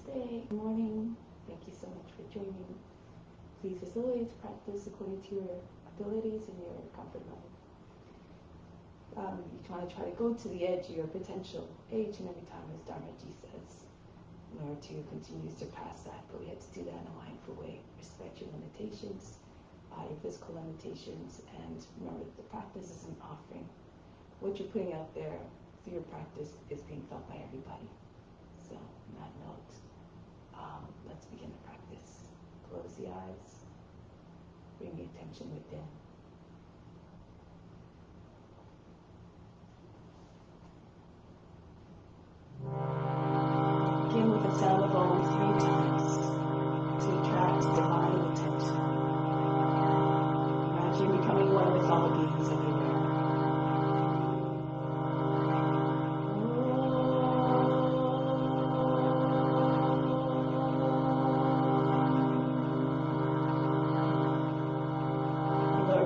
Namaste. Good morning. Thank you so much for joining. Please, as always, practice according to your abilities and your comfort level. You want to try to go to the edge of your potential each and every time, as Dharma says, in order to continue to surpass that. But we have to do that in a mindful way. Respect your limitations, your physical limitations, and remember that the practice is an offering. What you're putting out there through your practice is being felt by everybody. So, on that note, let's begin the practice. Close the eyes. Bring the attention within. Begin with the sound of Om 3 times to attract divine attention. Imagine becoming one with all beings everywhere.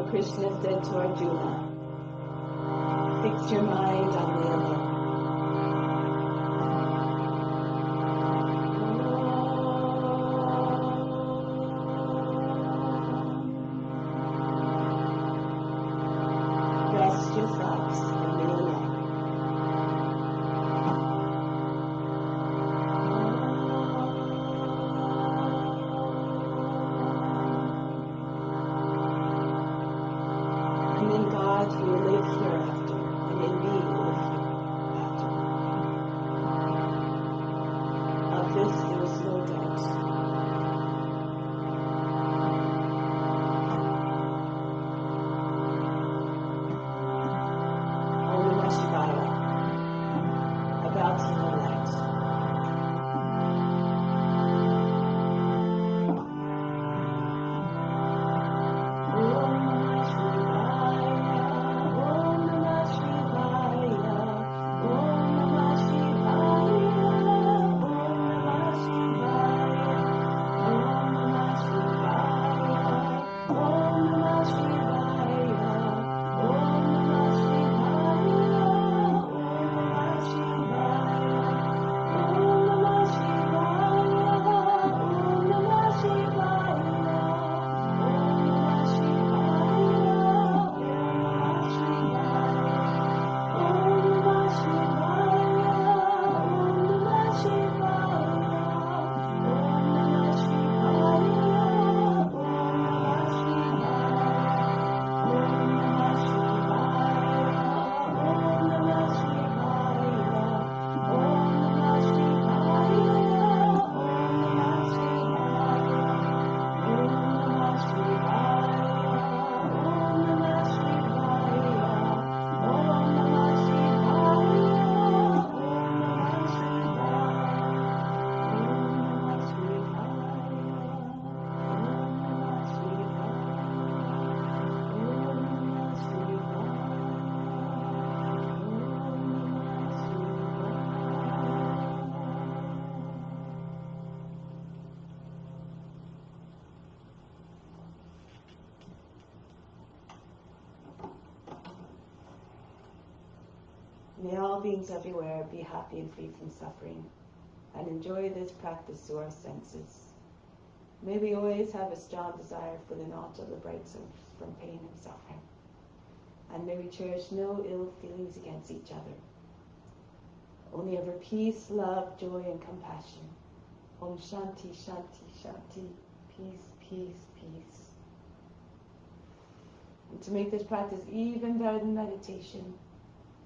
Krishna said to Arjuna, fix your mind on me alone. Rest your thoughts in me alone. And in God you will live hereafter, and in me you will live hereafter. Of this there is no doubt. Om Namah Shivaya, about to light. May all beings everywhere be happy and free from suffering, and enjoy this practice through our senses. May we always have a strong desire for the knowledge of the bright source from pain and suffering. And may we cherish no ill feelings against each other. Only ever peace, love, joy, and compassion. Om Shanti, Shanti, Shanti. Peace, peace, peace. And to make this practice even better than meditation,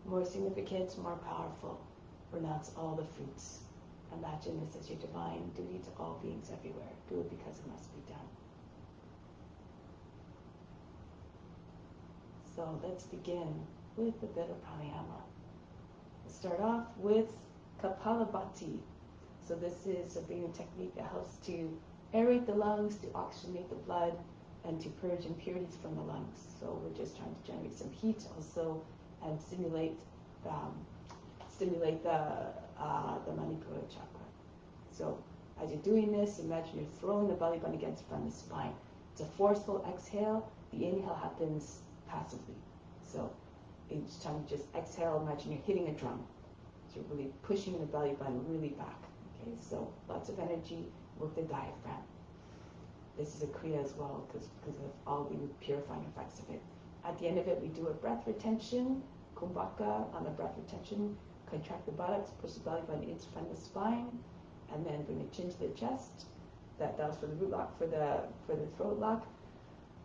more significant, more powerful, renounce all the fruits. Imagine this as your divine duty to all beings everywhere. Do it because it must be done. So let's begin with a bit of pranayama. We'll start off with Kapalabhati. So this is a breathing technique that helps to aerate the lungs, to oxygenate the blood, and to purge impurities from the lungs. So we're just trying to generate some heat also and stimulate the Manipura chakra. So as you're doing this, imagine you're throwing the belly button against the front of the spine. It's a forceful exhale. The inhale happens passively. So each time you just exhale, imagine you're hitting a drum. So you're really pushing the belly button really back. Okay, so lots of energy, work the diaphragm. This is a kriya as well because of all the purifying effects of it. At the end of it, we do a breath retention, kumbhaka on the breath retention, contract the buttocks, push the belly button into front of the spine, and then bring the chin to the chest. That was for the root lock. For the throat lock,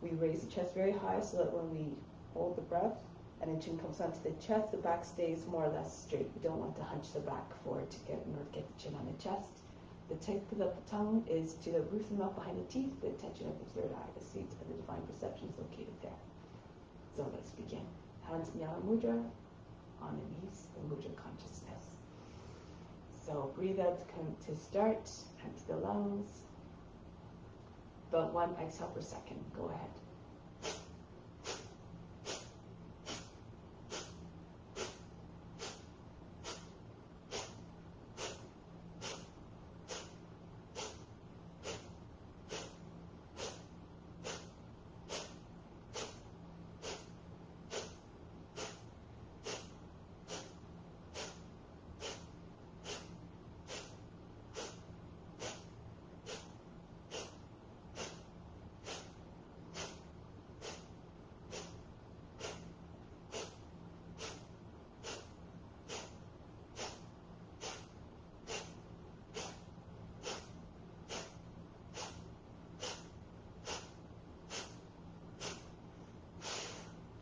we raise the chest very high so that when we hold the breath and the chin comes onto the chest, the back stays more or less straight. We don't want to hunch the back forward in order to get the chin on the chest. The tip of the tongue is to the roof of the mouth behind the teeth. The attention of the third eye, the seat of the divine perception, is located there. So let's begin. Hands Jnana Mudra, on the knees, the mudra consciousness. So breathe out to start, empty the lungs. About 1 exhale per second. Go ahead.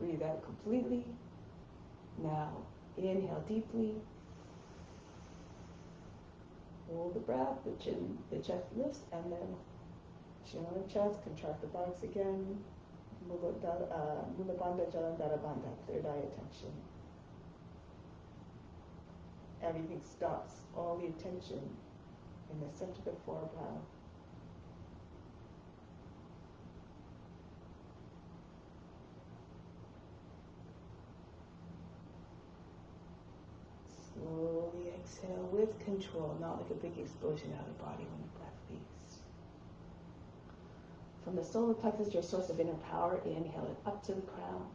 Breathe out completely. Now inhale deeply. Hold the breath, the chest lifts, and then chin on the chest, contract the buttocks again. Mula Bandha, Jalandhara Bandha, third eye attention. Everything stops, all the attention in the center of the forebrow. Slowly exhale with control, not like a big explosion out of the body when the breath leaves. From the solar plexus, your source of inner power, inhale it up to the crown.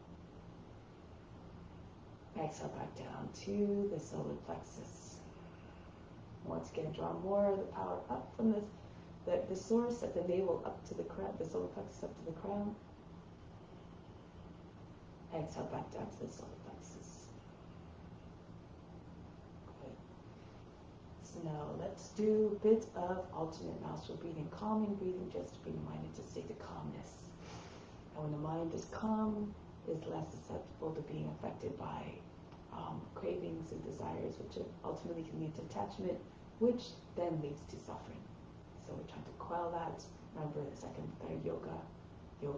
Exhale back down to the solar plexus. Once again, draw more of the power up from the source at the navel up to the crown, the solar plexus up to the crown. Exhale back down to the solar plexus. Good. So now let's do a bit of alternate nostril breathing, calming breathing, just to bring the mind into a state of calmness. And when the mind is calm, is less susceptible to being affected by cravings and desires, which ultimately can lead to attachment, which then leads to suffering. So we're trying to quell that. Remember the second yoga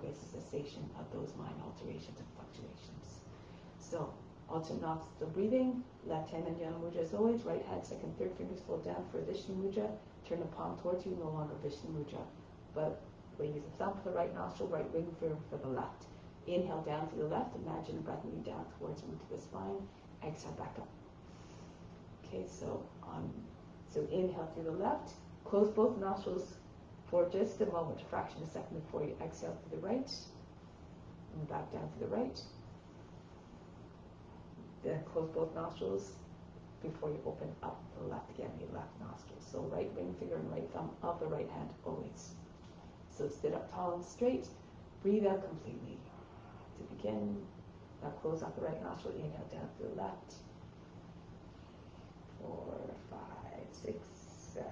is the cessation of those mind alterations and fluctuations. So alternate nostril breathing, left hand in Jnana Mudra as always, right hand, second, third fingers fold down for Vishnu Mudra. Turn the palm towards you, no longer Vishnu Mudra. But we use the thumb for the right nostril, right ring for the left. Inhale down to the left, imagine the breath moving down towards you to the spine. Exhale back up. Okay, so inhale through the left, close both nostrils for just a moment, a fraction of a second before you exhale to the right, and back down to the right. Then close both nostrils before you open up the left again, the left nostril. So right ring finger and right thumb of the right hand always. So sit up tall and straight, breathe out completely. To begin, now close out the right nostril, inhale down to the left. 4, 5, 6, 7,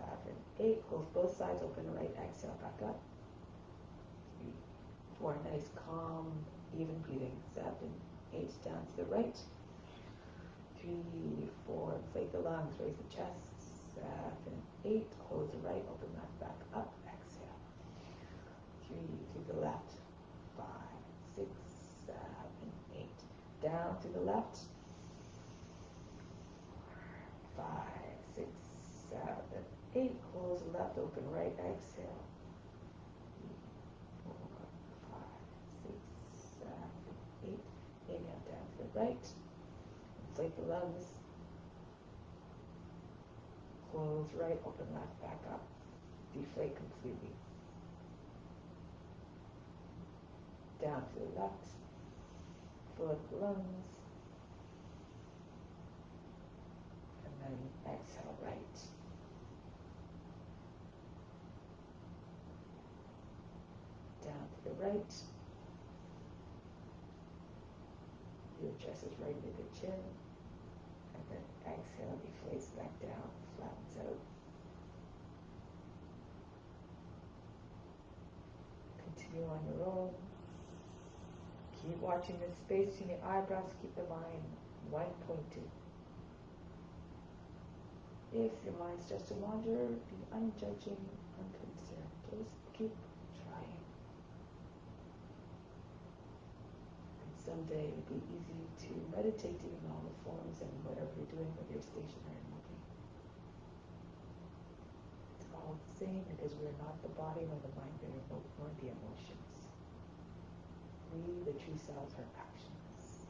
8. Close both sides, open the right, exhale back up. 3, 4, nice, calm, even breathing. 7, 8, down to the right. 3, 4, inflate the lungs, raise the chest. 7, 8, close the right, open left, back up, exhale. 3, to the left. 5, 6, 7, 8. Down to the left. 5, 6, 7, 8. Close the left, open right, exhale. 3, 4, 5, 6, 7, 8. Inhale down to the right. Inflate the lungs. Close right, open left, back up. Deflate completely. Down to the left. Fill up the lungs. And then exhale right. right. Your chest is right with the chin. And then exhale, deflates back down, flattens out. Continue on your own. Keep watching the space in your eyebrows. Keep the mind one pointed. If your mind starts to wander, be unjudging, unconcerned. Just keep trying. And someday it'll be easy to meditate in all the forms and whatever you're doing, whether you're stationary or moving. It's all the same because we're not the body nor the mind nor the emotions. We, the true selves, are actions.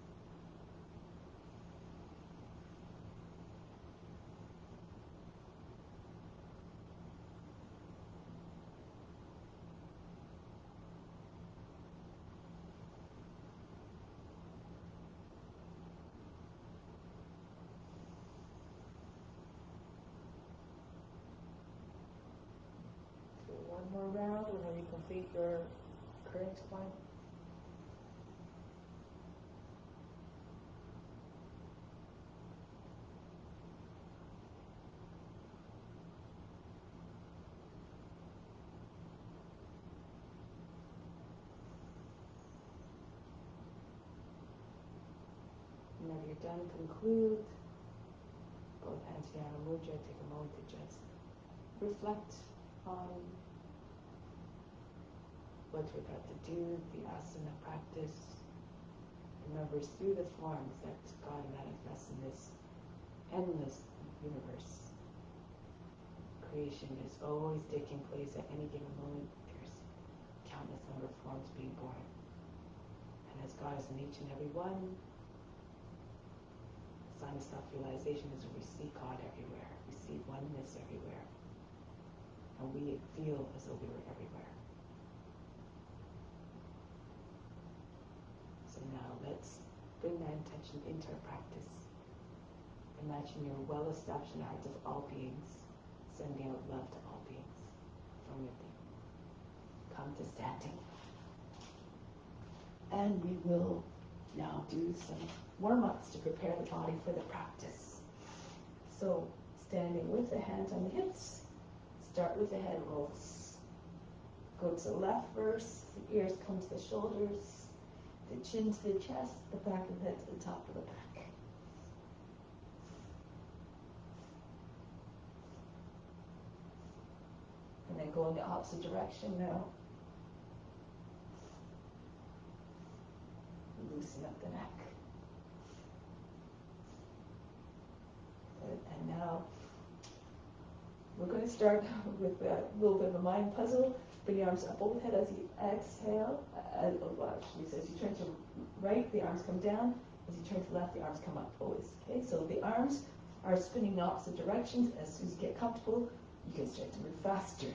So one more round whenever you complete your current one. Whenever you're done, conclude. Both hands down, mudra. Take a moment to just reflect on what we're about to do, the asana practice. Remember, it's through the forms that God manifests in this endless universe. Creation is always taking place at any given moment. There's countless number of forms being born. And as God is in each and every one, the sign of self-realization is we see God everywhere. We see oneness everywhere. And we feel as though we were everywhere. So now let's bring that intention into our practice. Imagine you're well established in the hearts of all beings, sending out love to all beings from within. Come to standing. And we will now do some warm-ups to prepare the body for the practice. So, standing with the hands on the hips, start with the head rolls. Go to the left first, the ears come to the shoulders, the chin to the chest, the back of the head to the top of the back. And then go in the opposite direction now. Loosen up the neck. Good. And now we're going to start with a little bit of a mind puzzle. Bring your arms up overhead as you exhale. As you turn to right, the arms come down. As you turn to left, the arms come up always. Okay, so the arms are spinning in opposite directions. As soon as you get comfortable, you can start to move faster.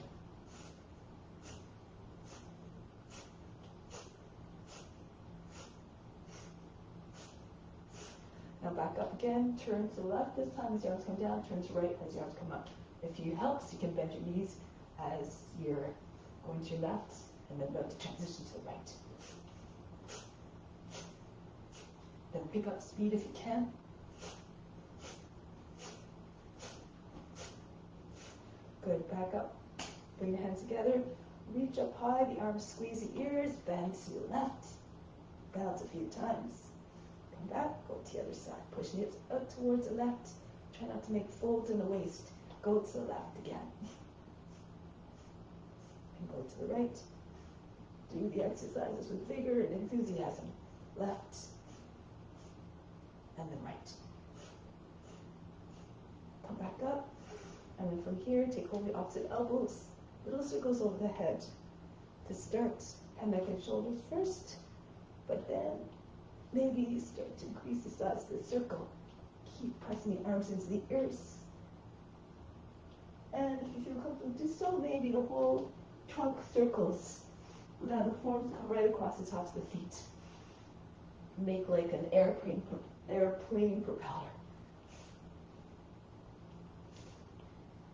Now back up again, turn to the left this time as your arms come down, turn to right as your arms come up. If you helps, you can bend your knees as you're going to your left, and then about to transition to the right. Then pick up speed if you can. Good, back up. Bring your hands together, reach up high, the arms squeeze the ears, bend to the left. Bounce a few times. Come back, go to the other side. Push the hips up towards the left. Try not to make folds in the waist. Go to the left again. And go to the right. Do the exercises with vigor and enthusiasm. Left. And then right. Come back up. And then from here, take hold of the opposite elbows. Little circles over the head. To start, head, neck, and shoulders first. But then, maybe start to increase the size of the circle. Keep pressing the arms into the ears. And if you feel comfortable, do so. Maybe the whole trunk circles. Now the forms come right across the tops of the feet. Make like an airplane propeller.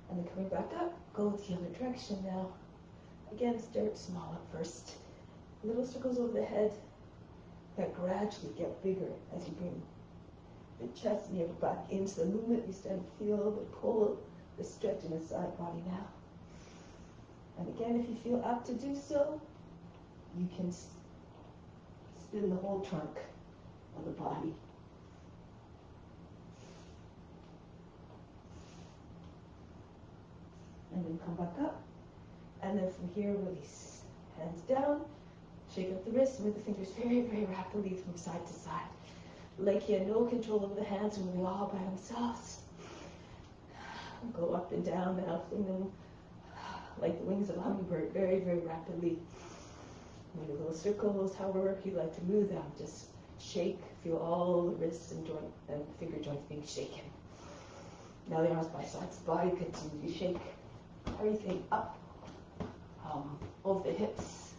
And then coming back up, go the other direction now. Again, start small at first. Little circles over the head that gradually get bigger as you bring the chest and your back into the movement. You start to feel the pull, the stretch in the side body now. And again, if you feel apt to do so, you can spin the whole trunk of the body. And then come back up. And then from here, release. Hands down. Shake up the wrists, move the fingers very, very rapidly from side to side. Like you have no control over the hands, moving all by themselves. Go up and down now, fling them like the wings of a hummingbird, very, very rapidly. Maybe little circles, however you like to move them. Just shake, feel all the wrists and joint and finger joints being shaken. Now the arms by sides, body continue to shake. Everything up, over the hips.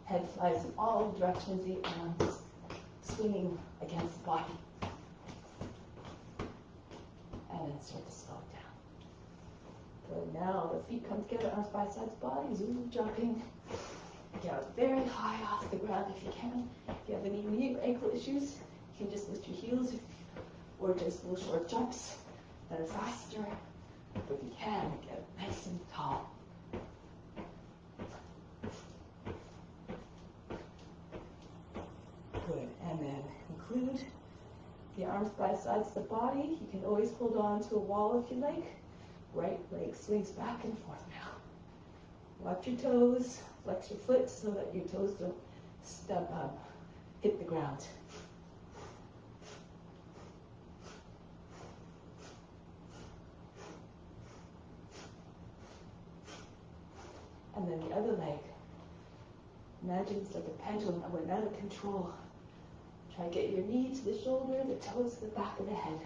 Head flies in all directions, the arms swinging against the body. And then start to slow it down. Good. Now the feet come together, arms by sides, body, zoom, jumping. Get out very high off the ground if you can. If you have any knee or ankle issues, you can just lift your heels or just little short jumps that are faster. But if you can, get nice and tall. Good. And then conclude. The arms by sides of the body. You can always hold on to a wall if you like. Right leg swings back and forth now. Watch your toes. Flex your foot so that your toes don't hit the ground. And then the other leg. Imagine it's like a pendulum that went out of control. Try to get your knee to the shoulder, the toes to the back of the head.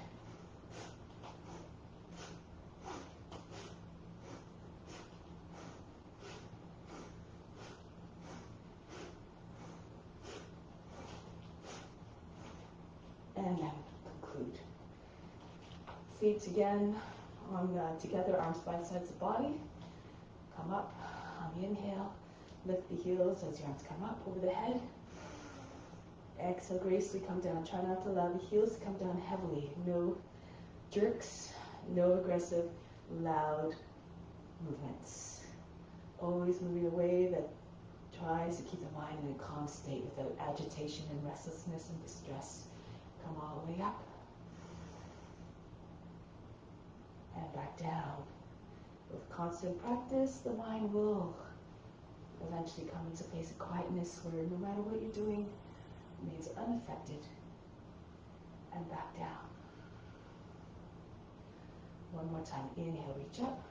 And then conclude. Feet again on together, arms by sides of the body. Come up on the inhale. Lift the heels as your arms come up over the head. Exhale, gracefully come down. Try not to allow the heels to come down heavily. No jerks, no aggressive, loud movements. Always moving in a way that tries to keep the mind in a calm state without agitation and restlessness and distress. Come all the way up. And back down. With constant practice, the mind will eventually come into a place of quietness where no matter what you're doing, it remains unaffected. And back down. One more time. Inhale, reach up.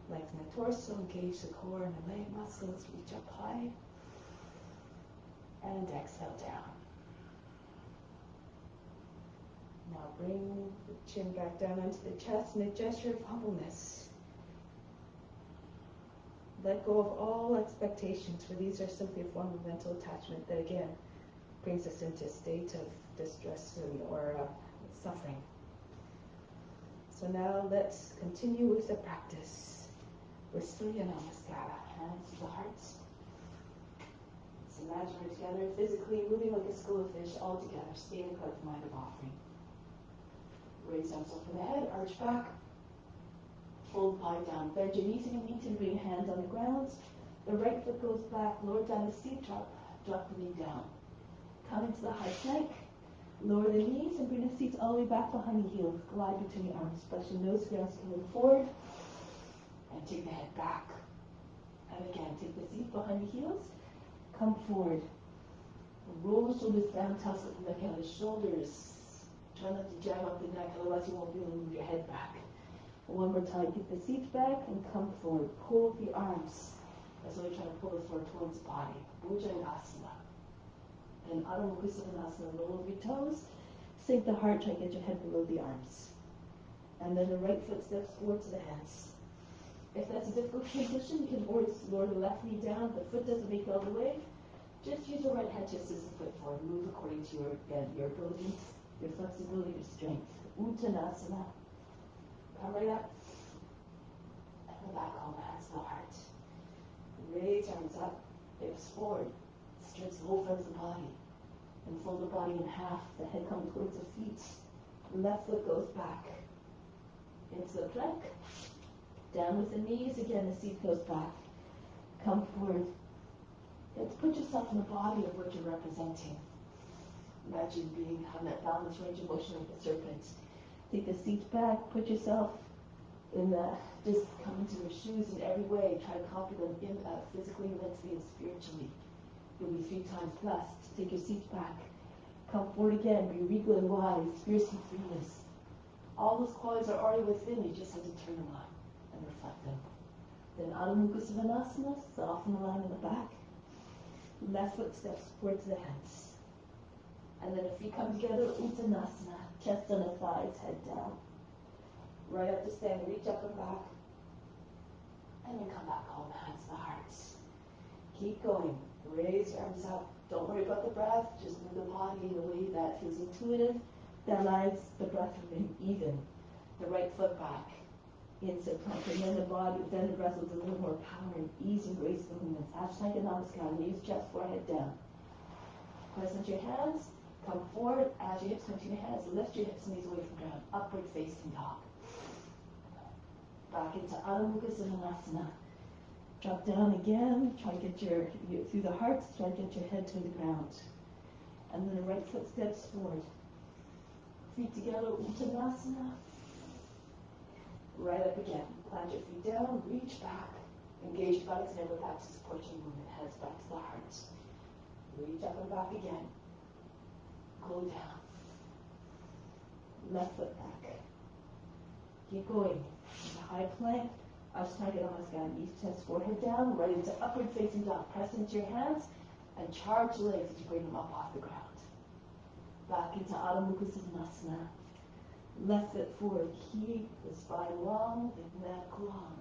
Lengthen the torso, engage the core and the leg muscles. Reach up high. And exhale down. Now bring the chin back down onto the chest in a gesture of humbleness. Let go of all expectations, for these are simply a form of mental attachment that again brings us into a state of distress or suffering. So now let's continue with the practice. With Surya Namaskara, hands to the heart. So imagine we're together, physically moving like a school of fish, all together, staying in the mind of offering. Raise arms up for the head, arch back. Fold pie down. Bend your knees if you need to. Bring hands on the ground. The right foot goes back. Lower down the seat. Drop the knee down. Come into the high plank. Lower the knees and bring the seats all the way back behind the heels. Glide between the arms. Press your nose scales coming forward. And take the head back. And again, take the seat behind the heels. Come forward. Roll the shoulders down. Toss up the neck out of the shoulders. Try not to jam up the neck, otherwise you won't be able to move your head back. One more time, get the seat back and come forward. Pull the arms. That's why you're trying to pull the floor towards the body. Bhujangasana. Then Adho Mukha Svanasana. Roll over your toes. Sink the heart. Try to get your head below the arms. And then the right foot steps forward to the hands. If that's a difficult transition, you can always lower the left knee down. The foot doesn't make it all the way. Just use the right hand just as the foot forward. Move according to your abilities, your flexibility, your strength. Uttanasana. Come right up. And back home, hands to the heart. Raise arms up, hips forward. Stretch the whole front of the body. And fold the body in half. The head comes towards the feet. Left foot goes back. Into the plank. Down with the knees. Again, the seat goes back. Come forward. Let's put yourself in the body of what you're representing. Imagine being on that boundless range of motion like a serpent. Take the seat back. Put yourself in the, just come into your shoes in every way. Try to conquer them physically, mentally, and spiritually. You'll be 3 times blessed. Take your seat back. Come forward again. Be regal and wise. Fierce and freeness. All those qualities are already within. You just have to turn them on and reflect them. Then Adho Mukha Svanasana. Soften the line in the back. Left foot steps forward to the hands. And then the feet come together. Uttanasana. Chest on the thighs. Head down. Right up to stand. Reach up and back. And then come back home. Hands to the heart. Keep going. Raise your arms up. Don't worry about the breath. Just move the body in a way that feels intuitive, that allows the breath to remain even. The right foot back into plank, and then the breath will deliver more power and ease and grace movements. Ashtanga Namaskar. Knees, chest, forehead down. Press into your hands. Come forward. As your hips come to your hands, lift your hips and knees away from ground. Upward facing dog. Back into Adho Mukha Svanasana. Drop down again, try to get through the heart, try to get your head to the ground. And then the right foot steps forward. Feet together, Uttanasana. Right up again. Plant your feet down, reach back. Engage your buttocks, never back to support your movement. Hands back to the heart. Reach up and back again. Go down. Left foot back. Keep going. Into high plank. Ashtanga Namaskar. Knees, chest, forehead down. Right into upward facing dog. Press into your hands and charge the legs as you bring them up off the ground. Back into Adho Mukha Svanasana. Left foot forward. Keep the spine long, the neck long.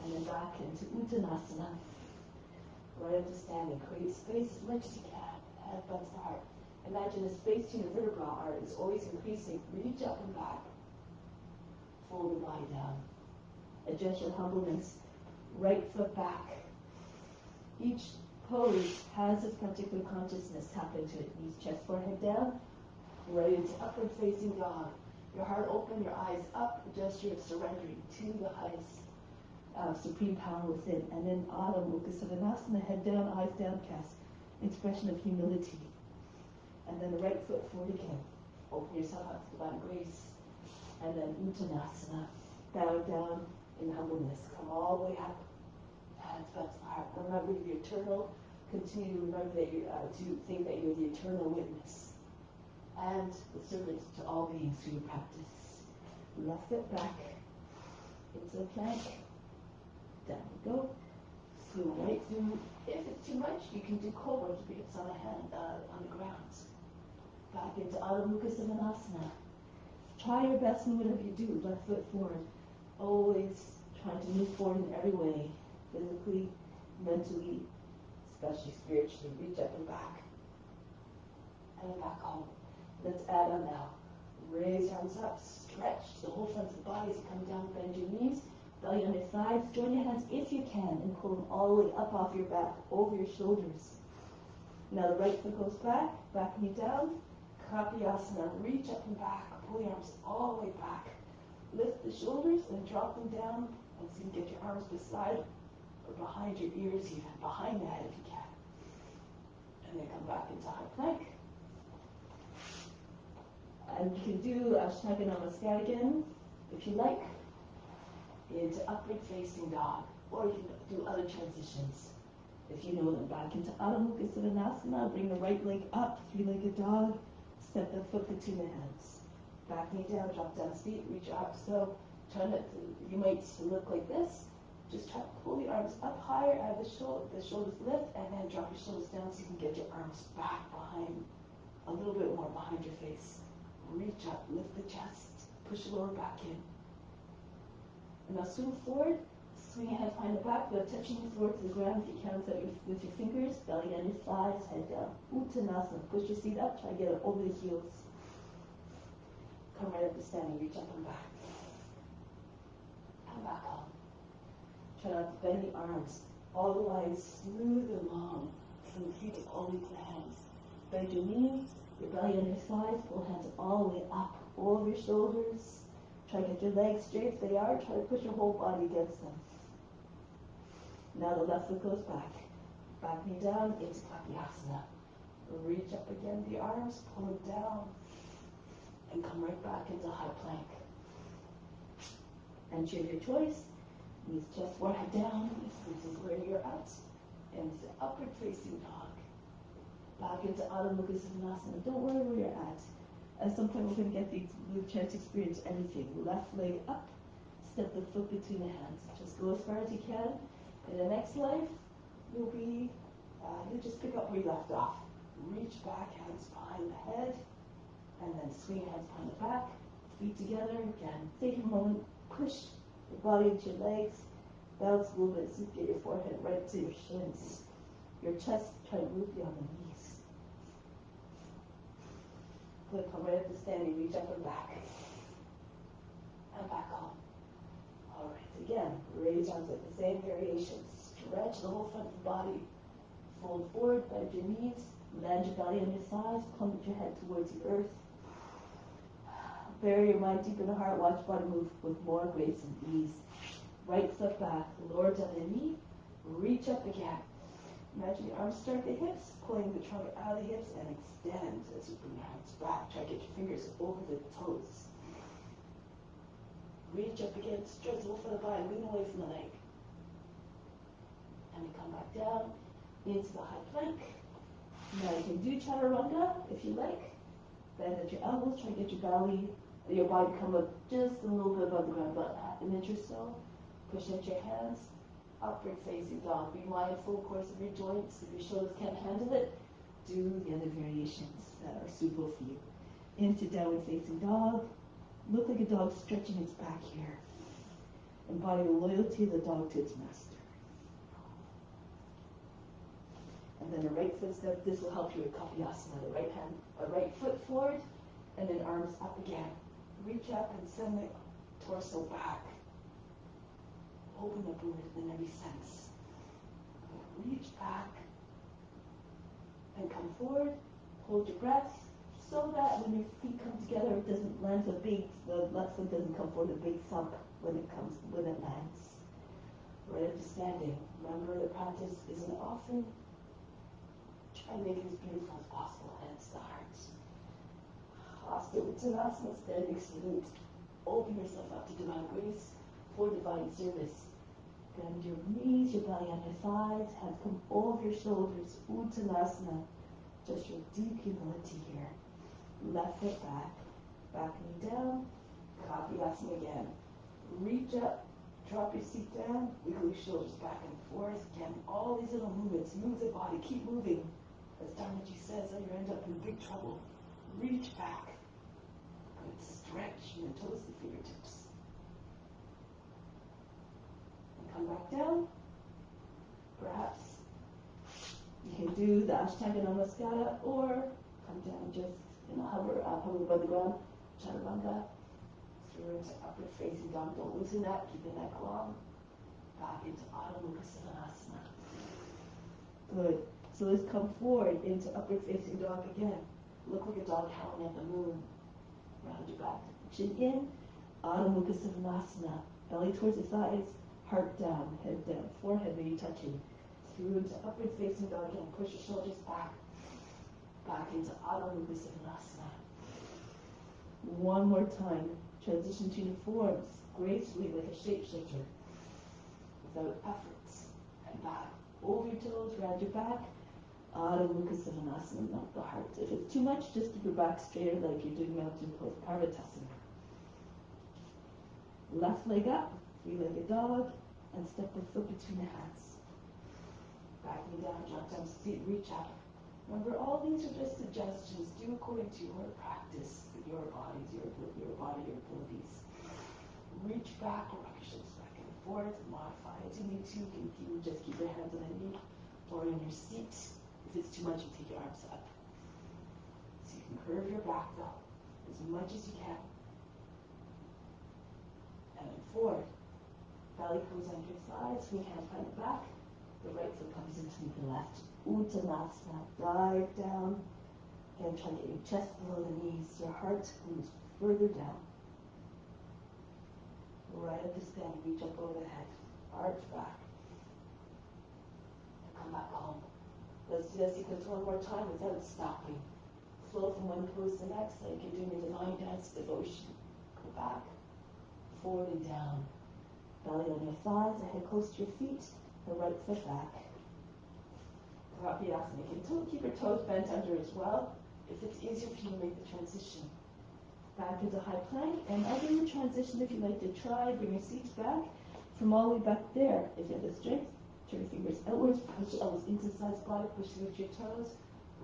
And then back into Uttanasana. Right into standing. Create space as much as you can. Head butts to heart. Imagine the space between your vertebrae is always increasing. Reach up and back. Fold the body down. Adjust your humbleness. Right foot back. Each pose has its particular consciousness. Tap into it. Knees, chest, forehead down. Right into upward facing dog. Your heart open, your eyes up. A gesture of surrendering to the highest supreme power within. And then Adho Mukha Svanasana. Head down, eyes downcast. Expression of humility. And then the right foot forward again. Open yourself up to divine grace. And then Uttanasana. Bow down in humbleness. Come all the way up. Hands back to the heart. Remember you're eternal. Continue to remember that to think that you're the eternal witness. And the servant to all beings through your practice. Left foot back. Into the plank. Down we go. Swing right through. If it's too much, you can do cobra. Keep your hips on the ground. Back into Adho Mukha Svanasana. Try your best in whatever you do. Left foot forward. Always trying to move forward in every way. Physically, mentally, especially spiritually. Reach up and back. And then back home. Let's add on now. Raise your arms up. Stretch the whole front of the body as you come down. Bend your knees. Belly on your sides. Join your hands if you can and pull them all the way up off your back, over your shoulders. Now the right foot goes back. Back knee down. Kapiyasana. Reach up and back. Pull your arms all the way back. Lift the shoulders and drop them down. And so you can get your arms beside or behind your ears, even behind the head if you can. And then come back into high plank. And you can do Ashtanga Namaskar again, if you like, into upward facing dog. Or you can do other transitions if you know them. Back into Adho Mukha Svanasana. Bring the right leg up, 3-legged dog. Step the foot between the hands. Back knee down, drop down feet, reach up. So you might look like this. Just try to pull the arms up higher, the shoulders lift, and then drop your shoulders down so you can get your arms back behind, a little bit more behind your face. Reach up, lift the chest, push your lower back in. And now swing forward, swing your hands behind the back, but touching the floor to the ground if you can with your fingers, belly down your thighs, head down. Uttanasana, push your seat up, try to get it over the heels. Come right up to standing, reach up and back. Come back home. Try not to bend the arms. All the lines smooth and long. from the feet all the way to the hands. Bend your knees, your belly on your thighs, pull hands all the way up over your shoulders. Try to get your legs straight if they are. Try to push your whole body against them. Now the left foot goes back. Back knee down into Kapyasana. Reach up again the arms, pull it down, and come right back into high plank. Entry of your choice. Knees, chest, forehead down. This is where you're at. Into upward facing dog. Back into Adho Mukha Svanasana. Don't worry where you're at. At some point we're going to get these move chance to experience anything. Left leg up. Step the foot between the hands. Just go as far as you can. In the next life, you'll just pick up where you left off. Reach back, hands behind the head, and then swing hands behind the back, feet together. Again, take a moment, push your body into your legs, bounce a little bit, so you get your forehead right to your shins. Your chest, try to move beyond the knees. Good, come right up to standing, reach up and back. And back home. Alright, again, raise arms like the same variation. Stretch the whole front of the body. Fold forward, bend your knees, land your belly on your thighs, plummet your head towards the earth. Bury your mind deep in the heart, watch your body move with more grace and ease. Right foot back, lower down the knee, reach up again. Imagine your arms start at the hips, pulling the trunk out of the hips and extend as you bring your hands back. Try to get your fingers over the toes. Reach up again, stretch the whole front of the body, lean away from the leg. And we come back down into the high plank. Now you can do chaturanga if you like. Bend at your elbows, try to get your body come up just a little bit above the ground, about an inch or so. Push out your hands, upward facing dog. Be mindful, of course, of your joints. If your shoulders can't handle it, do the other variations that are suitable for you. Into downward facing dog. Look like a dog stretching its back here. Embody the loyalty of the dog to its master. And then a right foot step. This will help you with Kapyasana. The right foot forward, and then arms up again. Reach up and send the torso back. Open up in every sense. Reach back and come forward. Hold your breath so that when your feet come together, it doesn't land the left foot doesn't come forward, a big thump when it lands. Right up to standing. Remember, the practice isn't often. Try to make it as beautiful as possible, hence the heart. Hasta Uttanasana, standing salute. Open yourself up to divine grace for divine service. Bend your knees, your belly on your thighs, hands come over your shoulders. Uttanasana, just your deep humility here. Left foot back, back knee down, Kapyasana again. Reach up, drop your seat down, wiggle your shoulders back and forth. Again, all these little movements, move the body, keep moving. As Dharma says, or you end up in big trouble. Reach back. Good. Stretch your toes to fingertips. And come back down. Perhaps you can do the Ashtanga Namaskara or come down just hover above the ground. Chaturanga. Through into upward facing dog. Don't loosen that. Keep the neck long. Back into Adho Mukha Svanasana. Good. So let's come forward into upward facing dog again. Look like a dog howling at the moon. Round your back. Chin in. Adho Mukha Svanasana. Belly towards the thighs. Heart down. Head down. Forehead maybe touching. Through into upward facing dog again. Push your shoulders back. Back into Adho Mukha Svanasana. One more time. Transition to your forms. Gracefully like a shapeshifter. Without effort. And back. Over your toes, round your back. Adho Mukha Svanasana, not the heart. If it's too much, just keep your back straighter like you're doing mountain pose, Parvatasana. Left leg up, three-legged dog, and step the foot between the hands. Back knee down, drop down, feet, reach up. Remember, all these are just suggestions. Do according to your practice, your bodies, your abilities. Reach back, rock your shoulders back and forth, modify as you need to. You can just keep your hands on the knee or in your seat. If it's too much, you take your arms up. So you can curve your back though, as much as you can. And then forward. Belly comes under your thighs, swing hands behind the back. The right foot comes into the left. Uttanasana, dive down. Again, try to get your chest below the knees. Your heart moves further down. Right at the stand, reach up over the head. Arch back. And come back home. Let's do that sequence one more time without stopping. Flow from one pose to the next, like you're doing your divine dance devotion. Go back, forward and down. Belly on your thighs, the head close to your feet, the right foot back. Pranayama. You can keep your toes bent under as well, if it's easier for you to make the transition. Back into high plank, and as in the transition, if you like to try, bring your seat back from all the way back there. If you have the strength, turn your fingers outwards, push your elbows into the sides body, push lift your toes,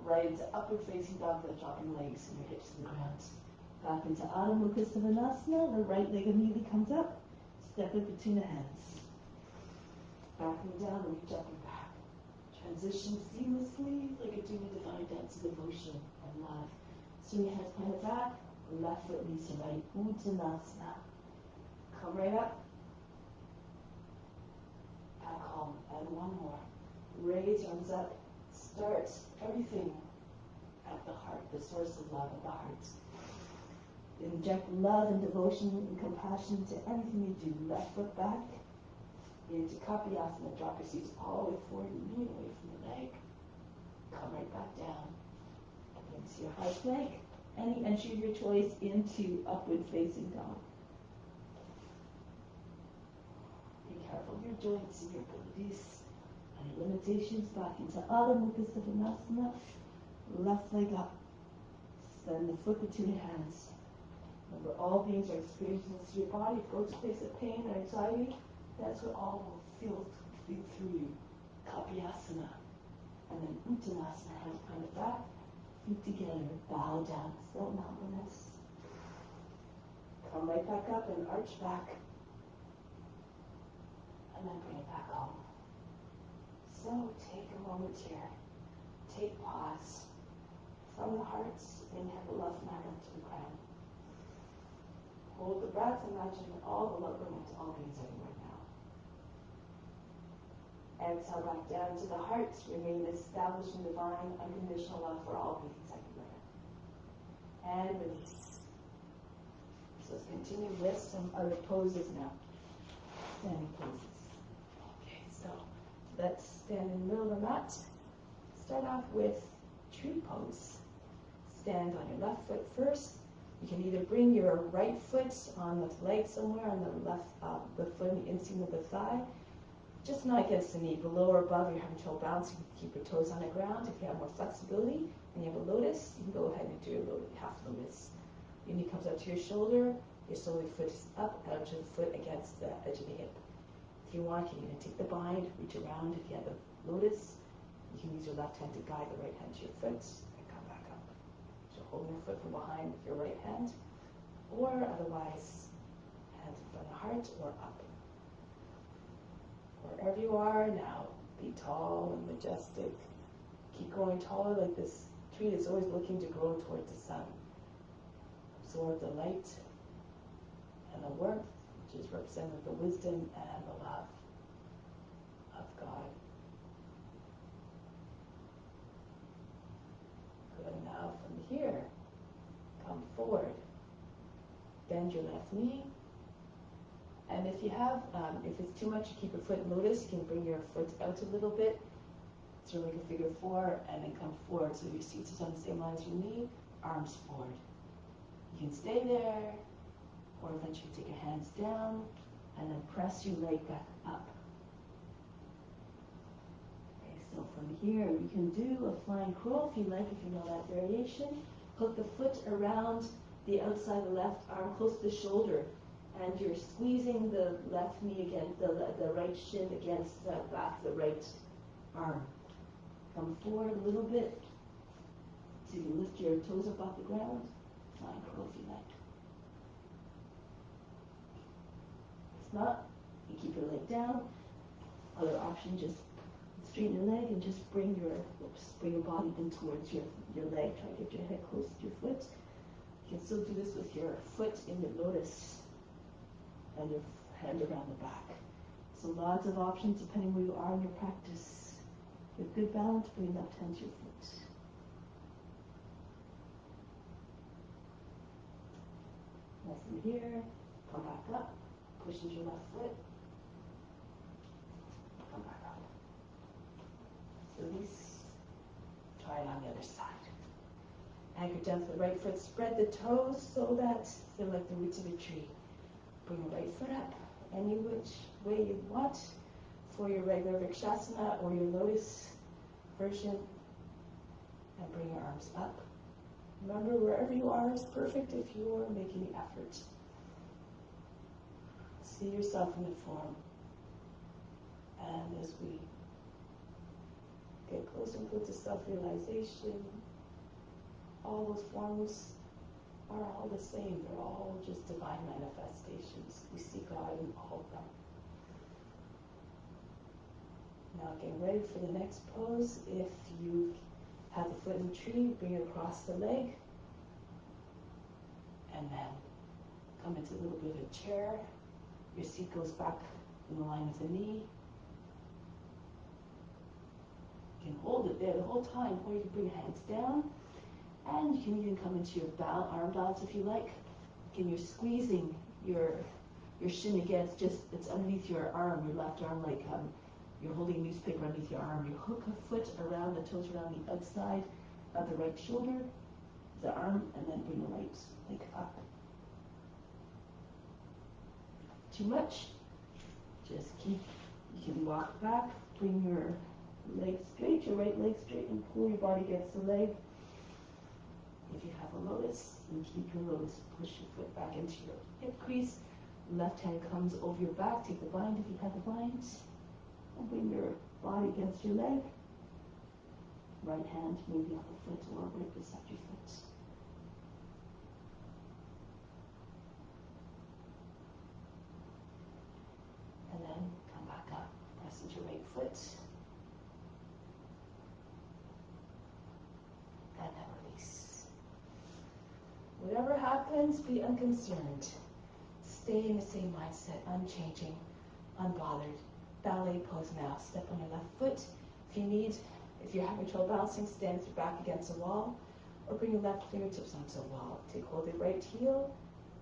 right into upward facing dog, then drop your legs and your hips to the ground. Back into Adho Mukha Svanasana, the right leg immediately comes up, step it between the hands. Back and down, reach up and back. Transition seamlessly, like you're doing a divine dance of devotion and love. Swing your hands behind the back, left foot leads to right, Uttanasana. Come right up. Back home, and one more. Raise your arms up. Start everything at the heart, the source of love at the heart. Inject love and devotion and compassion to everything you do. Left foot back into Kapiyasana. Drop your seats all the way forward, knee away from the leg. Come right back down. Into your high plank. Any entry of your choice into upward facing dog. Be careful of your joints and your abilities. Any limitations, back into Adho Mukha Svanasana. Left leg up. Send the foot between your hands. Remember, all beings are experiencing this through your body. If you go to a place of pain or anxiety, that's what all will feel through you. Kapiyasana. And then Uttanasana, hands behind the back, feet together, bow down, silent humbleness. Come right back up and arch back. And then bring it back home. So take a moment here. Take pause. From the heart, inhale the left matter to the crown. Hold the breath, imagine all the love going to all beings everywhere now. Exhale back down to the heart, remain established in divine, unconditional love for all beings everywhere. And release. So let's continue with some other poses now. Standing poses. Okay, so let's stand in the middle of the mat. Start off with tree pose. Stand on your left foot first. You can either bring your right foot on the leg somewhere, on the left, the foot in the inseam of the thigh, just not against the knee. Below or above, you're having trouble balancing, keep your toes on the ground. If you have more flexibility and you have a lotus, you can go ahead and do your half lotus. Your knee comes up to your shoulder, your solar foot is up, edge of the foot against the edge of the hip. If you want, you can even take the bind, reach around. If you have a lotus, you can use your left hand to guide the right hand to your foot and come back up. So hold your foot from behind with your right hand, or otherwise, hands in front of the heart or up. Wherever you are now, be tall and majestic. Keep growing taller like this tree that's always looking to grow towards the sun. Absorb the light and the warmth, which is represented with the wisdom and the love of God. Good. Now from here, come forward. Bend your left knee. And if you have, if it's too much, you keep your foot in lotus, you can bring your foot out a little bit. It's really like a figure four, and then come forward. So your seat is on the same line as your knee, arms forward. You can stay there, or eventually take your hands down, and then press your leg back up. Okay, so from here, you can do a flying crow if you like, if you know that variation. Hook the foot around the outside of the left arm, close to the shoulder. And you're squeezing the left knee against the right shin against the back of the right arm. Come forward a little bit so you lift your toes up off the ground. Flying crow if you like. If not, you keep your leg down. Other option, just straighten your leg and just bring your body in towards your leg. Try to get your head close to your foot. You can still do this with your foot in your lotus and your hand around the back. So lots of options depending where you are in your practice. With good balance, bring your left hand to your foot. Now from here, come back up, push into your left foot, come back up. Release, try it on the other side. Anchor down to the right foot, spread the toes so that they're like the roots of a tree. Bring the right foot up, any which way you want for your regular Vrikshasana or your lotus version, and bring your arms up. Remember, wherever you are is perfect if you're making the effort. See yourself in the form. And as we get closer and closer to self-realization, all those forms are all the same. They're all just divine manifestations. We see God in all of them. Now getting ready for the next pose. If you have the foot in the tree, bring it across the leg. And then come into a little bit of a chair. Your seat goes back in the line with the knee. You can hold it there the whole time, or you can bring your hands down. And you can even come into your arm balance if you like. Again, you're squeezing your shin against it's underneath your arm, your left arm, like you're holding a newspaper underneath your arm. You hook a foot around, the toes around the outside of the right shoulder, the arm, and then bring the right leg up. Too much? Just you can walk back, bring your leg straight, your right leg straight, and pull your body against the leg. If you have a lotus, then keep your lotus. Push your foot back into your hip crease. Left hand comes over your back. Take the bind if you have the bind. And bring your body against your leg. Right hand maybe on the foot or right beside your foot. And then come back up. Press into your right foot. And then release. Whatever happens, be unconcerned. Stay in the same mindset, unchanging, unbothered. Ballet pose now. Step on your left foot. If you're having trouble balancing, stand with your back against a wall, or bring your left fingertips onto a wall. Take hold of the right heel,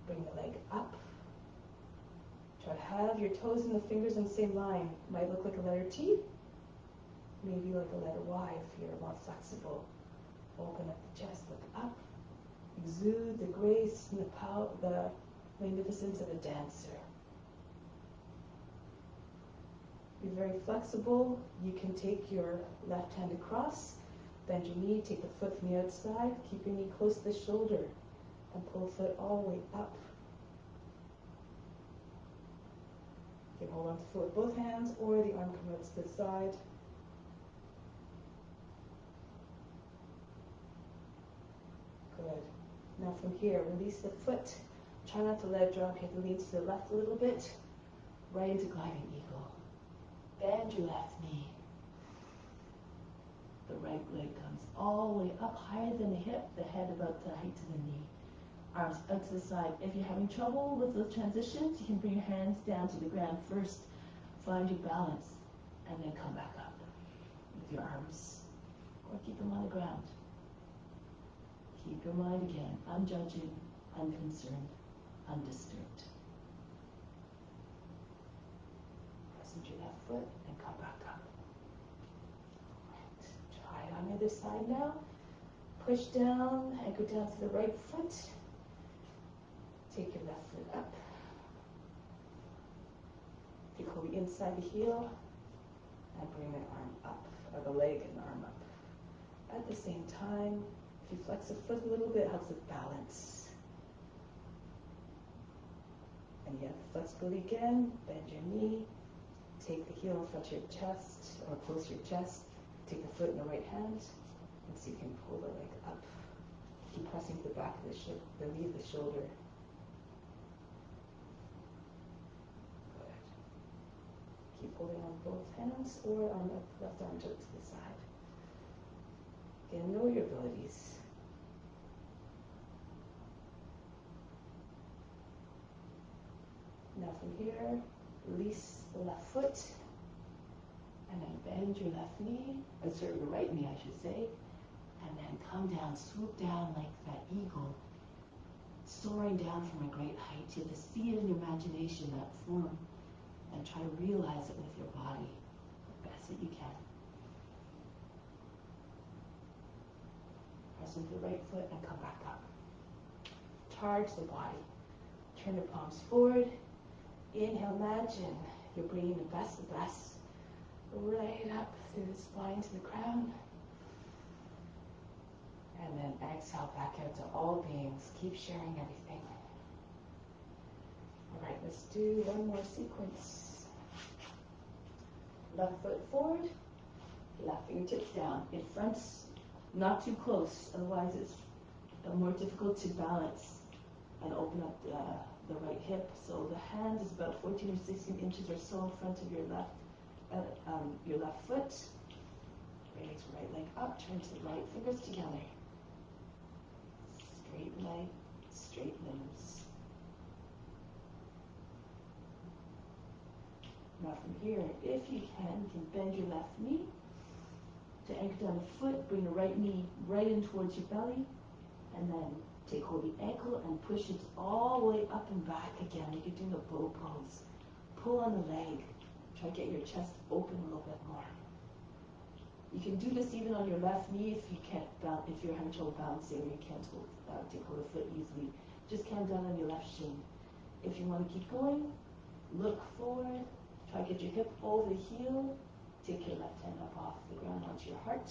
bring the leg up. Try to have your toes and the fingers in the same line. Might look like a letter T, maybe like a letter Y if you're more flexible. Open up the chest, look up. Exude the grace and the power, the magnificence of a dancer. Be very flexible. You can take your left hand across, bend your knee, take the foot from the outside, keep your knee close to the shoulder, and pull the foot all the way up. You can hold on to the foot with both hands, or the arm come out to the side. Good. Now from here, release the foot. Try not to let it drop. You have to lean to the left a little bit. Right into gliding eagle. Bend your left knee. The right leg comes all the way up higher than the hip, the head about the height of the knee. Arms out to the side. If you're having trouble with those transitions, you can bring your hands down to the ground first. Find your balance, and then come back up with your arms. Or keep them on the ground. Keep your mind again, unjudging, unconcerned, undisturbed. Press into your left foot and come back up. Right. Try it on the other side now. Push down, anchor down to the right foot. Take your left foot up. Take hold the inside the heel and bring the arm up, or the leg and the arm up. At the same time, if you flex the foot a little bit, it helps with balance. And you have flexibility again, bend your knee, take the heel in front of your chest, or close to your chest, take the foot in the right hand, and so you can pull the leg up. Keep pressing to the back of the shoulder, relieve the shoulder. Good. Keep holding on both hands, or on the left arm to the side. Again, know your abilities. Now from here, Release the left foot, and then bend your left knee, your right knee, I should say, and then come down, swoop down like that eagle, soaring down from a great height. You have to see it in your imagination, that form, and try to realize it with your body the best that you can. Press into the right foot and come back up. Charge the body. Turn the palms forward. Inhale, imagine you're bringing the best of breaths right up through the spine to the crown. And then exhale back out to all beings. Keep sharing everything. All right, let's do one more sequence. Left foot forward, left fingertips down. In front, not too close, otherwise it's more difficult to balance and open up the right hip. So the hand is about 14 or 16 inches or so in front of your left foot. Raise right leg up, turn to the right, fingers together. Straight leg, straight limbs. Now from here, if you can bend your left knee to anchor down the foot, bring the right knee right in towards your belly, and then take hold of the ankle and push it all the way up and back again. You can do the bow pose. Pull on the leg. Try to get your chest open a little bit more. You can do this even on your left knee if you can't if you're having trouble balancing or you can't take hold of the foot easily. Just come down on your left shin. If you want to keep going, look forward. Try to get your hip over the heel. Take your left hand up off the ground onto your heart.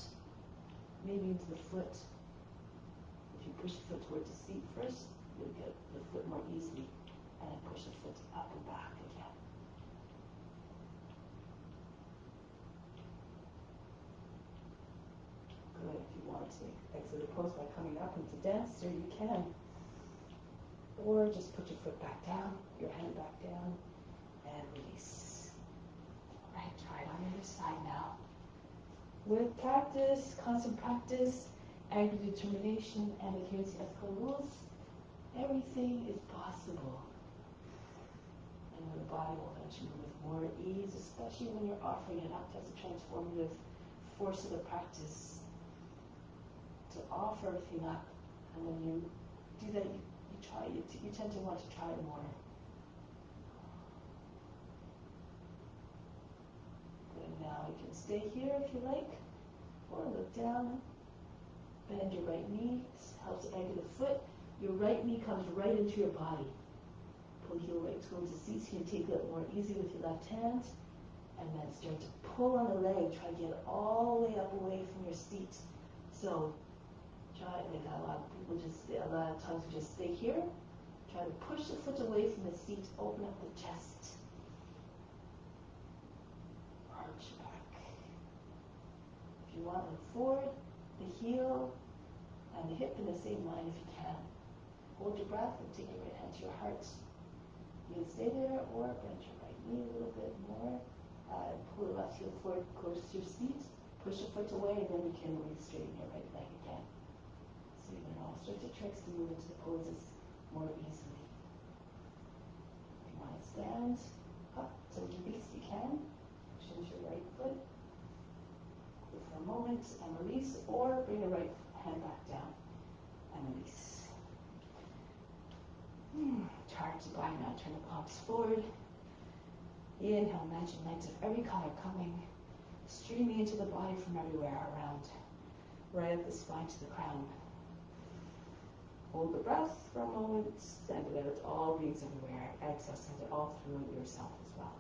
Maybe into the foot. If you push the foot towards the seat first, you'll get the foot more easily. And then push the foot up and back again. Good. If you want to exit the pose by coming up into dancer, you can. Or just put your foot back down, your hand back down, and release. All right, try it on the other side now. With practice, constant practice, and determination and adherence to ethical rules, everything is possible. And the body will eventually move with more ease, especially when you're offering it up as a transformative force of the practice. To offer everything up. And when you do that, you tend to want to try it more. Good. Now you can stay here if you like, or look down. Bend your right knee, helps anchor the foot. Your right knee comes right into your body. Pull heel right towards the seat so you can take it more easy with your left hand. And then start to pull on the leg. Try to get it all the way up away from your seat. So, try, like a lot of times we just stay here. Try to push the foot away from the seat. Open up the chest. Arch back. If you want, look forward. The heel and the hip in the same line if you can. Hold your breath and take your right hand to your heart. You can stay there or bend your right knee a little bit more. Pull the left heel forward close to your seat. Push the foot away and then you can really straighten your right leg again. So you learn all sorts of tricks to move into the poses more easily. If you want to stand up to release, you can. Push into your right foot. For a moment and release, or bring the right hand back down and release. Charge the body now, turn the palms forward. Inhale, imagine lights of every color coming, streaming into the body from everywhere around, right up the spine to the crown. Hold the breath for a moment, send it out to all beings everywhere. Exhale, send it all through yourself as well.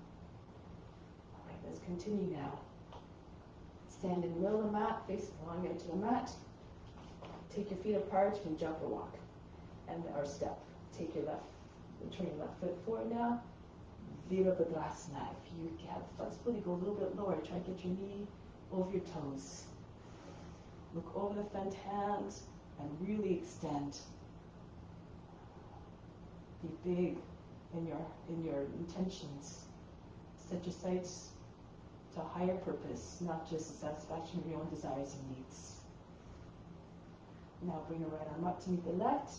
All right, let's continue now. Stand in the middle of the mat, face long out to the mat. Take your feet apart, you can jump or walk, or step. Take your turn your left foot forward now. Virabhadrasana. If you have flexibility, go a little bit lower. Try to get your knee over your toes. Look over the front hand and really extend. Be big in your intentions. Set your sights to a higher purpose, not just the satisfaction of your own desires and needs. Now bring the right arm up to meet the left.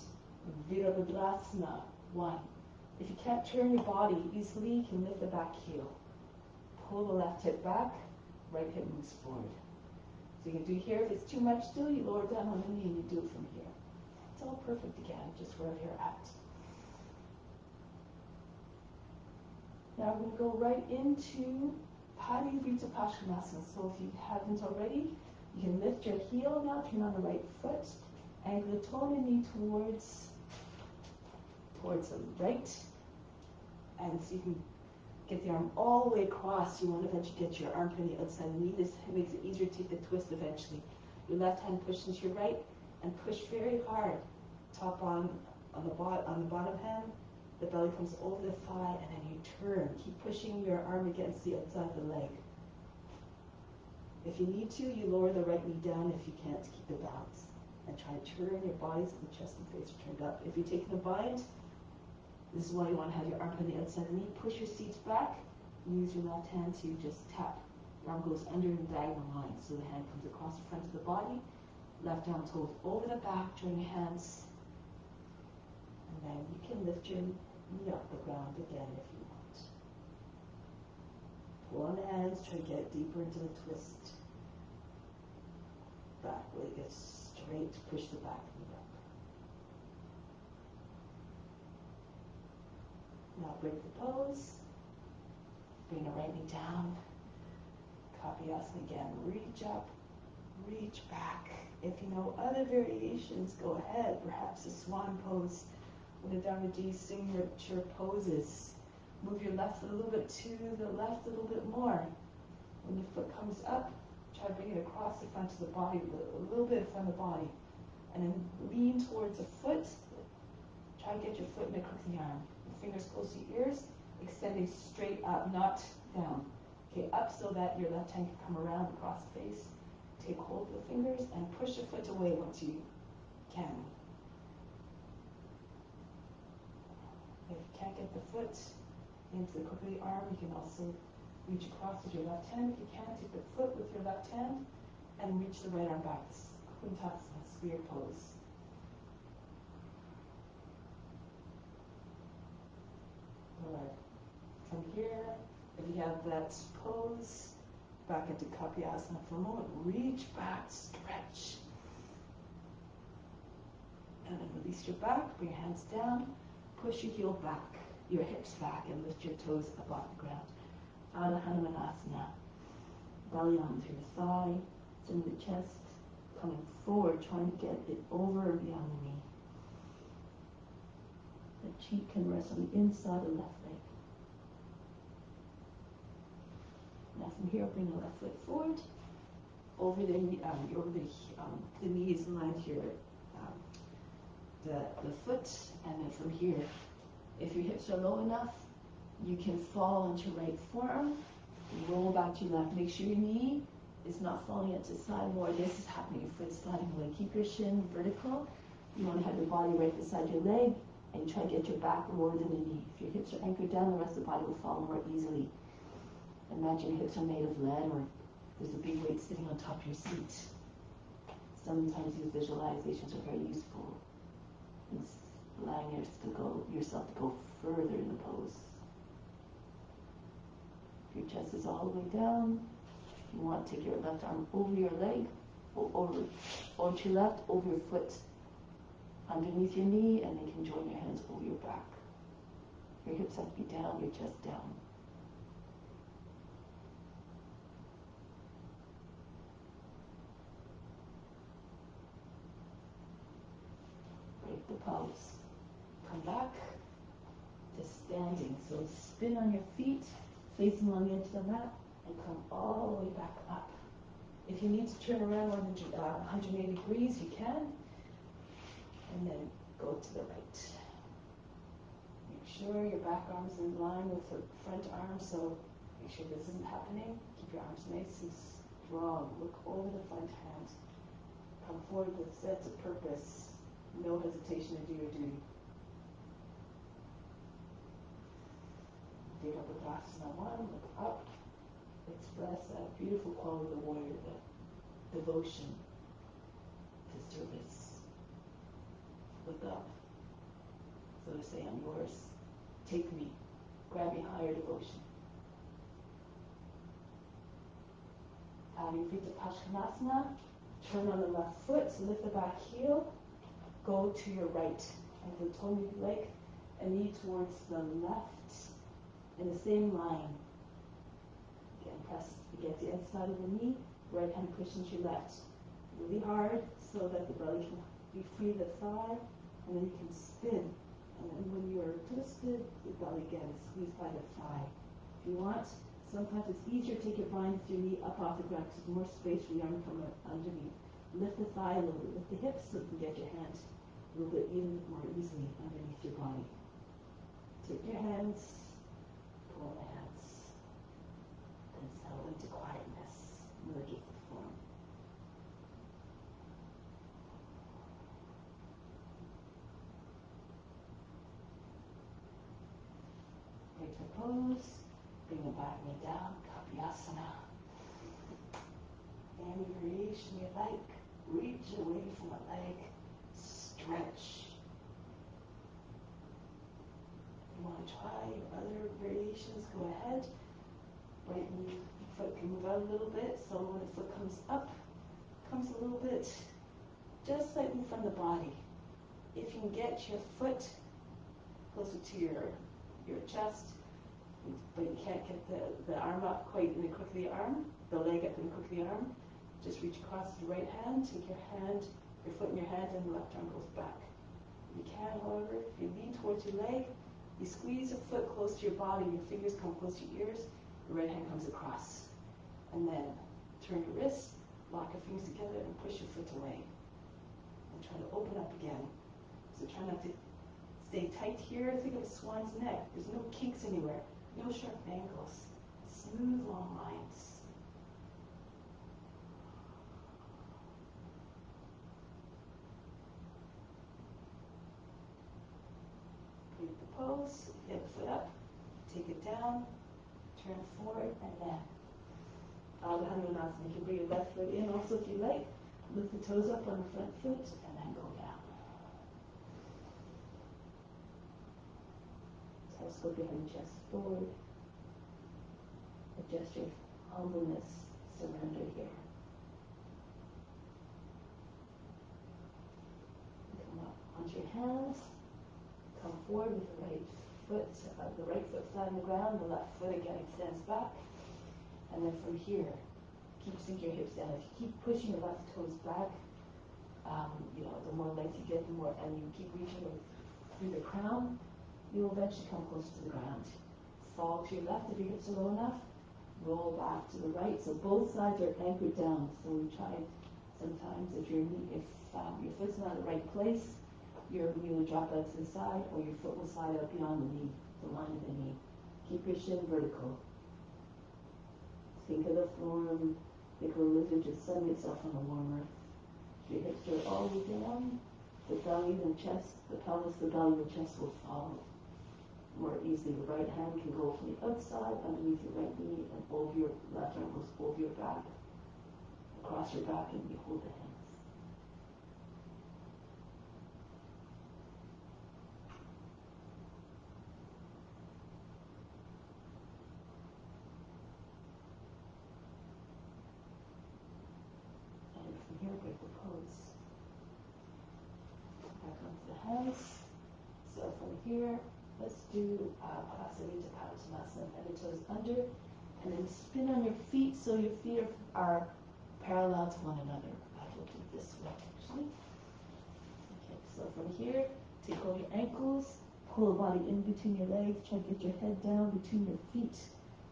Virabhadrasana. 1, If you can't turn your body easily, you can lift the back heel. Pull the left hip back, right hip moves forward. So you can do here. If it's too much still, you lower down on the knee and you do it from here. It's all perfect again, just wherever you're at. Now we're going to go right into Parivrita Paschimottanasana. So if you haven't already, you can lift your heel now, turn on the right foot, angle the toe and knee towards the right. And so you can get the arm all the way across. You want to eventually get your arm on the outside of the knee. This makes it easier to take the twist eventually. Your left hand pushes into your right and push very hard. Top on the bottom hand. The belly comes over the thigh and then you turn. Keep pushing your arm against the outside of the leg. If you need to, you lower the right knee down if you can't keep the balance. And try to turn your body so the chest and face are turned up. If you're taking a bind, this is why you want to have your arm on the outside of the knee. Push your seat back. Use your left hand to just tap. Your arm goes under the diagonal line. So the hand comes across the front of the body. Left arm toes over the back. Join your hands. And then you can lift your knee off the ground again if you want. Pull on the hands. Try to get deeper into the twist. Back leg is straight. Push the back knee up. Now break the pose. Bring the right knee down. Kapiyasana again. Reach up. Reach back. If you know other variations, go ahead. Perhaps a swan pose. With the Dharma signature poses. Move your left foot a little bit to the left a little bit more. When the foot comes up, try to bring it across the front of the body, a little bit in front of the body. And then lean towards the foot. Try to get your foot in the crook of the arm. Fingers close to your ears, extending straight up, not down. Okay, up so that your left hand can come around across the face. Take hold of the fingers and push your foot away once you can. If you can't get the foot into the crook of the arm, you can also reach across with your left hand. If you can't, take the foot with your left hand and reach the right arm back. Kuntasana, spear pose. Alright, from here, if you have that pose, back into Kapiyasana for a moment, reach back, stretch. And then release your back, bring your hands down, push your heel back, your hips back, and lift your toes up off the ground. Adho Hanumanasana, belly onto your thigh, send the chest coming forward, trying to get it over and beyond the knee. The cheek can rest on the inside of the left leg. Now from here, bring the left foot forward. Over the knee is lined here, the foot, and then from here, if your hips are low enough, you can fall into right forearm, roll back to your left. Make sure your knee is not falling at the side more. This is happening, your foot sliding away. Keep your shin vertical. You want to have your body right beside your leg, and try to get your back lower than the knee. If your hips are anchored down, the rest of the body will fall more easily. Imagine your hips are made of lead, or there's a big weight sitting on top of your seat. Sometimes these visualizations are very useful. It's allowing yourself to go further in the pose. If your chest is all the way down, you want to take your left arm over your leg, or to your left, over your foot, underneath your knee, and then you can join your hands over your back. Your hips have to be down, your chest down. Break the pose. Come back to standing. So spin on your feet, facing on the edge of the mat, and come all the way back up. If you need to turn around 180 degrees, you can. And then go to the right. Make sure your back arm's in line with the front arm, so make sure this isn't happening. Keep your arms nice and strong. Look over the front hand. Come forward with a sense of purpose. No hesitation to do your duty. Devapakasana 1, look up. Express that beautiful quality of the warrior, the devotion to service. Look up. So to say, I'm yours. take me, grab me higher devotion. Your feet to Paschimottanasana, turn on the left foot, so lift the back heel, go to your right. Ankle to toe if you like, and knee towards the left in the same line. Again, press against the inside of the knee, right hand pushes your left. Really hard so that the belly can be free of the thigh, and then you can spin. And then when you're twisted, the belly again is squeezed by the thigh. If you want, sometimes it's easier to take your bind with your knee up off the ground because there's more space for the arm to come underneath. Lift the thigh a little bit, lift the hips so you can get your hand a little bit even more easily underneath your body. Take your hands, pull the hands, then settle into quietness in the gifted form. Take the pose, bring the back knee down, Kapyasana. Any variation you like, reach away from the leg, stretch. If you want to try other variations, go ahead. Right knee, foot can move out a little bit, so when the foot comes up, comes a little bit, just slightly from the body. If you can get your foot closer to your chest, but you can't get the arm up quite in the crook of the arm, the leg up in the crook of the arm, just reach across the right hand, take your foot in your hand, and the left arm goes back. You can, however, if you lean towards your leg, you squeeze your foot close to your body, your fingers come close to your ears, your right hand comes across. And then turn your wrists, lock your fingers together, and push your foot away. And try to open up again. So try not to stay tight here. Think of a swan's neck. There's no kinks anywhere, no sharp angles. Smooth, long lines. Breathe the pose, get the foot up, take it down, turn forward, and then all-encompassing. You can bring your left foot in also if you like. Lift the toes up on the front foot, and then go down. Telescope your head and chest forward. A gesture of humbleness, surrender here. Come up onto your hands. Come forward with the right foot flat on the ground. The left foot again extends back. And then from here, keep sinking your hips down. If you keep pushing your left toes back, the more length you get, the more, and you keep reaching through the crown, you will eventually come closer to the ground. Fall to your left if your hips are low enough. Roll back to the right, so both sides are anchored down. So we try sometimes if your foot's not in the right place, your knee will drop out to the side, or your foot will slide out beyond the knee, the line of the knee. Keep your shin vertical. Think of the form, think of a lizard just sunning itself on the warm earth. Your hips are all the way down, the belly, the chest, the pelvis, the belly, the chest will follow more easily. The right hand can go from the outside, underneath your right knee, and over your left arm goes over your back, across your back, and you hold the hands. Here, break the pose. Back onto the hands. So from here, let's do Prasarita Padmasana, and the toes under, and then spin on your feet so your feet are parallel to one another. I will do it this way actually. Okay, so from here, take hold of your ankles, pull the body in between your legs, try to get your head down between your feet.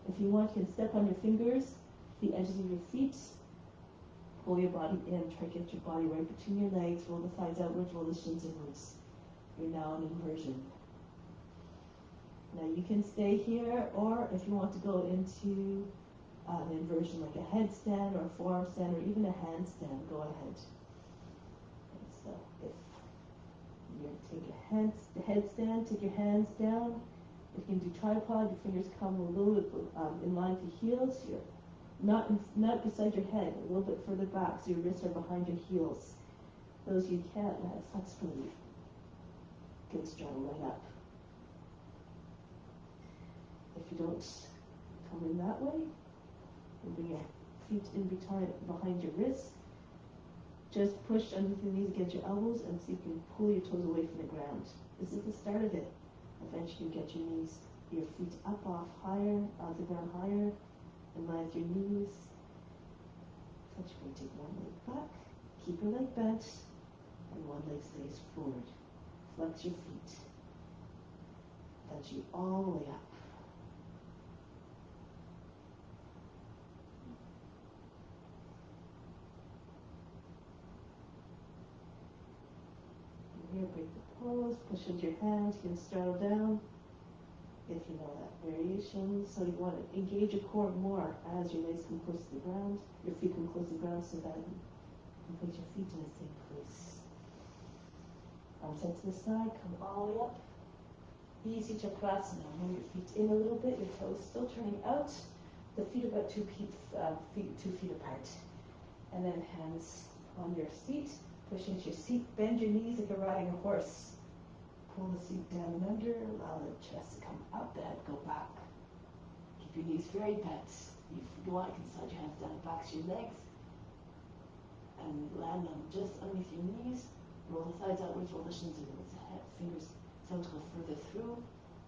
If you want, you can step on your fingers, the edges of your feet. Pull your body in, try to get your body right between your legs, roll the thighs outwards, roll the shins inwards. You're now in inversion. Now you can stay here, or if you want to go into an inversion like a headstand or a forearm stand or even a handstand, go ahead. And so if you take a headstand, take your hands down. If you can do tripod, your fingers come a little bit in line with your heels. You're not beside your head, a little bit further back, so your wrists are behind your heels. Those you can't have flexibility, you can straddle right up. If you don't come in that way, and bring your feet in behind your wrists. Just push underneath your knees against your elbows and see if you can pull your toes away from the ground. This is the start of it. Eventually you get your feet up off the ground higher, and line your knees. Touch your take one leg back, keep your leg bent, and one leg stays forward. Flex your feet. Touch you all the way up. Here, break the pose, push into your hands, you can straddle down if you know that variation. So you want to engage your core more as your legs come close to the ground, your feet come close to the ground, so that you can place your feet in the same place. Arms out to the side, come all the way up. Easy Chakrasana. Move your feet in a little bit, your toes still turning out, the feet about 2 feet apart. And then hands on your seat. Push into your seat, bend your knees like you're riding a horse. Pull the seat down and under, allow the chest to come up, the head go back. Keep your knees very bent. If you want, you can slide your hands down the backs of your legs and land them just underneath your knees. Roll the thighs outwards, roll the shins inwards. Fingers start to go further through.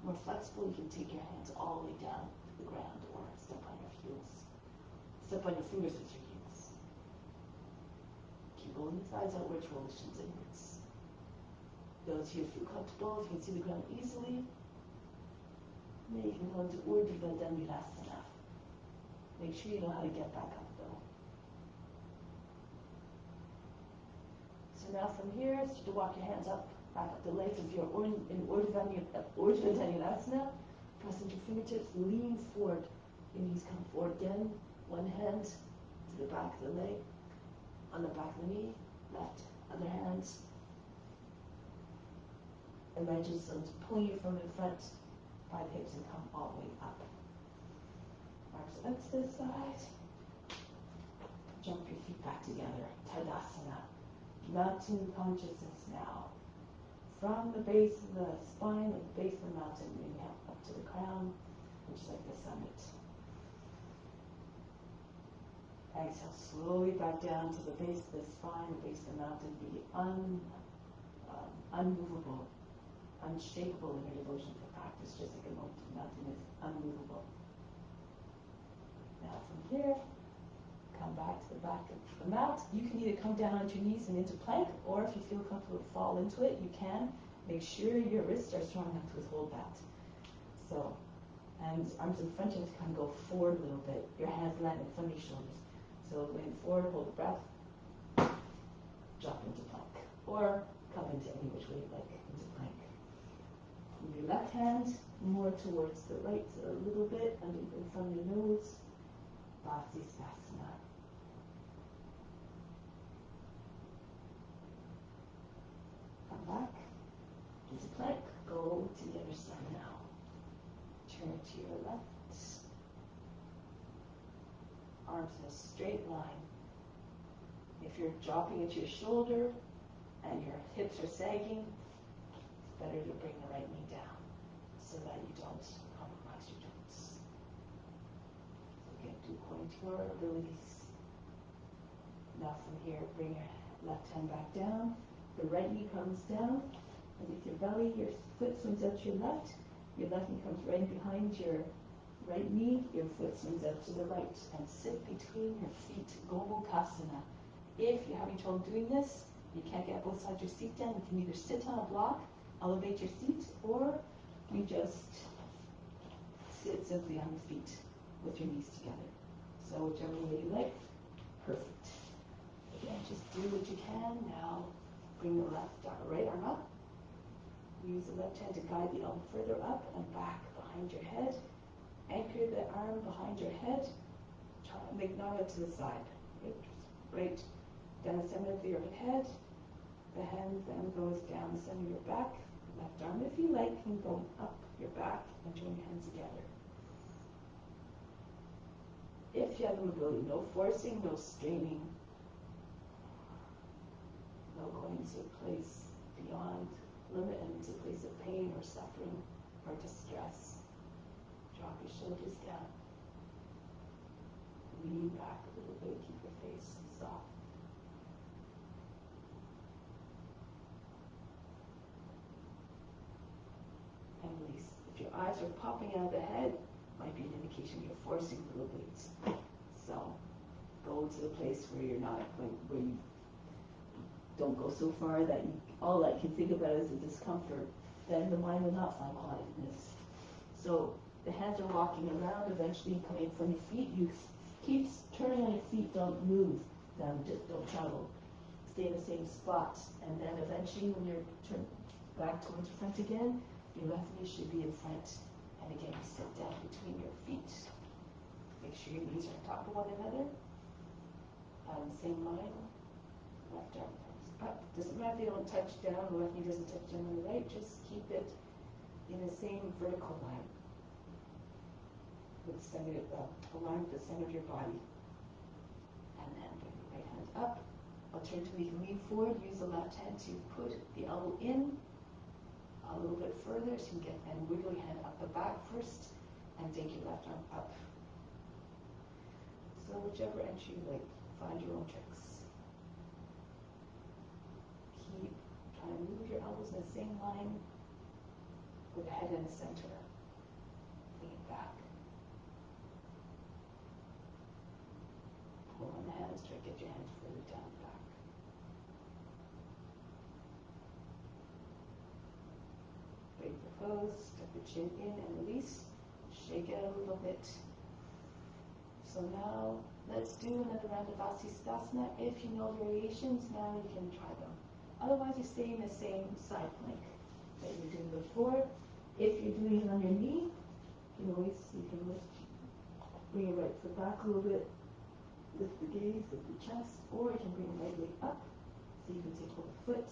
More flexible, you can take your hands all the way down to the ground or step on your heels. Step on your fingers with your heels. Keep rolling the thighs outwards, roll the shins inwards. Those who feel comfortable, if you can see the ground easily, then you can go into Urdhva Dhanurasana. Make sure you know how to get back up though. So now from here, start to walk your hands up, back up the legs. If you're in Urdhva Dhanurasana, press into your fingertips, lean forward. Your knees come forward again. One hand to the back of the leg, on the back of the knee, left, other hand. Imagine someone's pulling you from in front by the hips and come all the way up. Arms out to the side. Jump your feet back together. Tadasana. Mountain consciousness now. From the base of the spine, like the base of the mountain, inhale up to the crown, which is like the summit. Exhale slowly back down to the base of the spine, the base of the mountain. Be unmovable, unshakable in your devotion to practice, just like a mountain is unmovable. Now from here, come back to the back of the mat. You can either come down onto your knees and into plank, or if you feel comfortable to fall into it, you can. Make sure your wrists are strong enough to withhold that. So, and arms in front, you have to kind of go forward a little bit. Your hands land in front of your shoulders. So lean forward, hold the breath, drop into plank, or come into any which way you like, into plank. Move your left hand more towards the right a little bit, underneath in front of your nose. Vasisthasana. Come back into plank. Go to the other side now. Turn to your left. Arms in a straight line. If you're dropping into your shoulder and your hips are sagging, it's better to bring the right knee down so that you don't compromise your joints. So again, do according to your abilities. Now from here, bring your left hand back down. The right knee comes down. Underneath your belly, your foot swings out to your left. Your left knee comes right behind your right knee, your foot swings out to the right, and sit between your feet, Gomukasana. If you're having trouble doing this, you can't get both sides of your seat down, you can either sit on a block, elevate your seat, or you just sit simply on your feet with your knees together. So whichever way you like, perfect. Again, just do what you can. Now bring the right arm up. Use the left hand to guide the elbow further up and back behind your head. Anchor the arm behind your head. Try to make Nara to the side. Great. Down the center of your head. The hand then goes down the center of your back. Left arm, if you like, can go up your back and join your hands together. If you have the mobility, no forcing, no straining, no going to a place beyond limit and into a place of pain or suffering or distress. Drop your shoulders down. Lean back a little bit, keep your face soft. And release. If your eyes are popping out of the head, might be an indication you're forcing a little bit. So go to the place where you're not going, where you don't go so far that you, all I can think about is the discomfort. Then the mind will not find quietness. So the hands are walking around, eventually coming in front of your feet. You keep turning on your feet, don't move them, just don't travel. Stay in the same spot. And then eventually when you're turned back towards the front again, your left knee should be in front. And again, you sit down between your feet. Make sure your knees are on top of one another. Same line. Left arm comes up. Doesn't matter if you don't touch down, the left knee doesn't touch down on the right, just keep it in the same vertical line. With the center, align with the center of your body. And then bring the right hand up. Alternatively, you can lean forward, use the left hand to put the elbow in a little bit further so you can get, and wiggle your hand up the back first, and take your left arm up. So whichever entry you like, find your own tricks. Keep trying to move your elbows in the same line with the head in the center. Lean back. Pull on the hands, try to get your hands further down and back. Break the pose, step your chin in and release. Shake it a little bit. So now, let's do another round of Vasisthasana. If you know variations, now you can try them. Otherwise, you stay in the same side plank that you were doing before. If you're doing it on your knee, you can lift, bring your right foot back a little bit, lift the gaze, lift the chest, or you can bring the right leg up, so you can take both foot.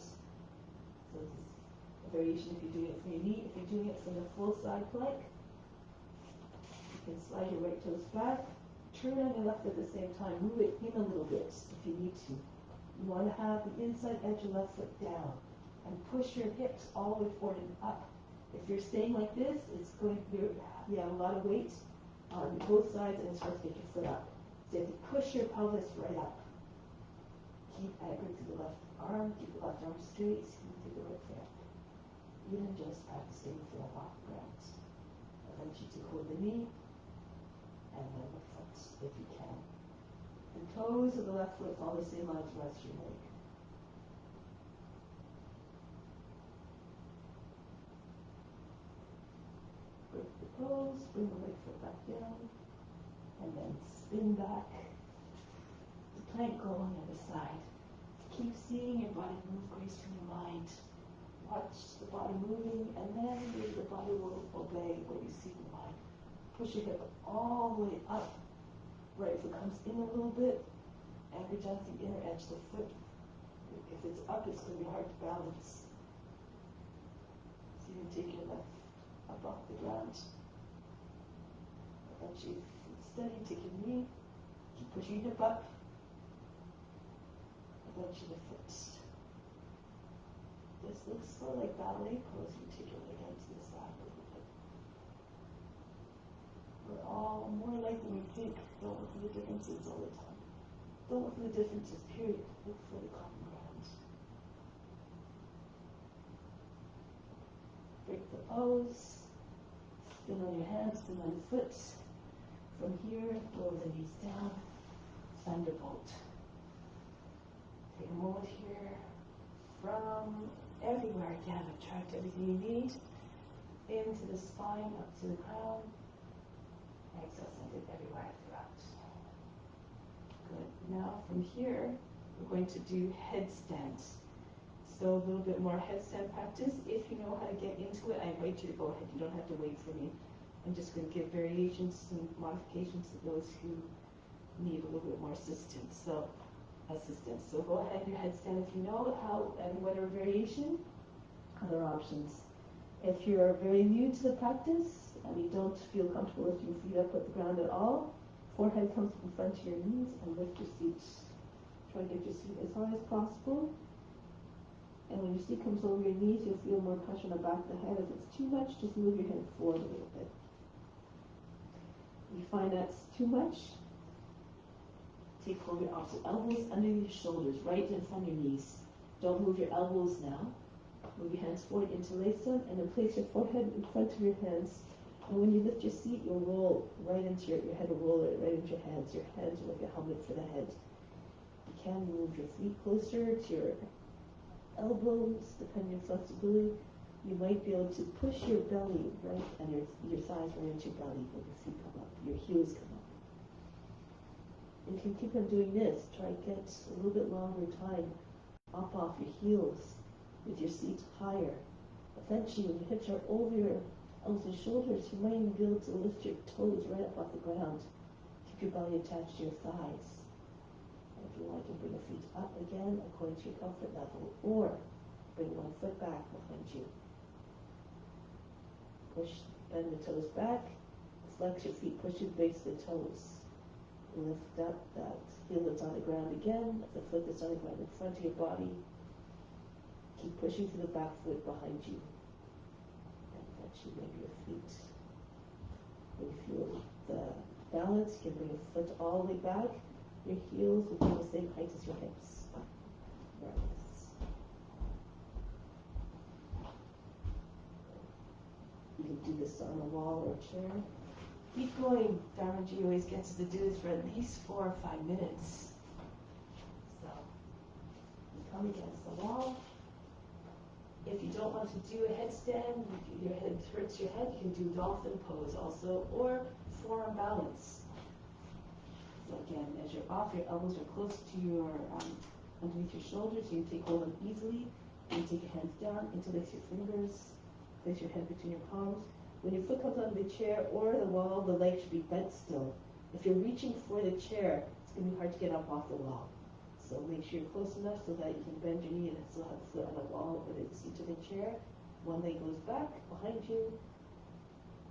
So this is a variation if you're doing it from your knee. If you're doing it from the full side plank, you can slide your right toes back, turn on your left at the same time, move it in a little bit if you need to. You want to have the inside edge of left foot down, and push your hips all the way forward and up. If you're staying like this, it's going to be, you have a lot of weight on both sides, and it's hard to get your foot up. So you have to push your pelvis right up. Keep anchored to the left arm, keep the left arm straight, take the right foot up. Even just practicing for the off ground. Eventually to hold the knee, and then the foot, if you can. The toes of the left foot follow the same line as the rest of your leg. Break the pose, bring the right foot back down, and then spin back. The plank go on the other side. Keep seeing your body move gracefully in your mind. Watch the body moving, and then the body will obey what you see in your mind. Push your hip all the way up. Right foot comes in a little bit, anchor down to the inner edge of the foot. If it's up, it's going to be hard to balance. So you can take your left up off the ground. Eventually, steady, take your knee, keep pushing your hip up. Eventually the foot. This looks sort of like ballet pose. You take your leg out to the side a little bit. We're all more alike than we think. Don't look for the differences all the time. Don't look for the differences, period. Look for the common ground. Break the pose. Spin on your hands, spin on your foot. From here, lower the knees down. Thunderbolt. Take a moment here. From everywhere again, attract everything you need. Into the spine, up to the crown. Exhale, send it everywhere throughout. Good. Now from here, we're going to do headstand. So a little bit more headstand practice. If you know how to get into it, I invite you to go ahead. You don't have to wait for me. I'm just going to give variations and modifications to those who need a little bit more assistance. So go ahead, your headstand if you know how, and whatever variation, other options. If you're very new to the practice and you don't feel comfortable lifting your feet up at the ground at all, forehead comes in front of your knees and lift your feet. Try to get your feet as high as possible. And when your seat comes over your knees, you'll feel more pressure on the back of the head. If it's too much, just move your head forward a little bit. You find that's too much? Take hold of your arms, elbows under your shoulders, right in front of your knees. Don't move your elbows now. Move your hands forward, interlace them, and then place your forehead in front of your hands. And when you lift your seat, you'll roll right into your head will roll right into your hands. Your hands are like a helmet for the head. You can move your feet closer to your elbows, depending on flexibility. You might be able to push your belly right and your thighs right into your belly when your feet come up, your heels come up. And you can keep on doing this. Try to get a little bit longer time up off your heels with your seat higher. Eventually, when your hips are over your elbows and shoulders, you might even be able to lift your toes right up off the ground. Keep your belly attached to your thighs. And if you want, you can bring your feet up again according to your comfort level, or bring one foot back behind you. Bend the toes back, flex your feet, push your base of the toes. Lift up that heel that's on the ground again, the foot that's on the ground in front of your body. Keep pushing to the back foot behind you. And eventually maybe your feet. When you feel the balance, you can bring your foot all the way back. Your heels will be the same height as your hips. Right. You can do this on a wall or a chair. Keep going. Dharmaji always gets to do this for at least 4 or 5 minutes. So, you come against the wall. If you don't want to do a headstand, your head hurts your head, you can do dolphin pose also, or forearm balance. So again, as you're off, your elbows are close to your, underneath your shoulders, you can take hold of them easily. You take your hands down, interlace your fingers, place your head between your palms. When your foot comes on the chair or the wall, the leg should be bent still. If you're reaching for the chair, it's going to be hard to get up off the wall. So make sure you're close enough so that you can bend your knee and still have the foot on the wall or the seat of the chair. One leg goes back behind you,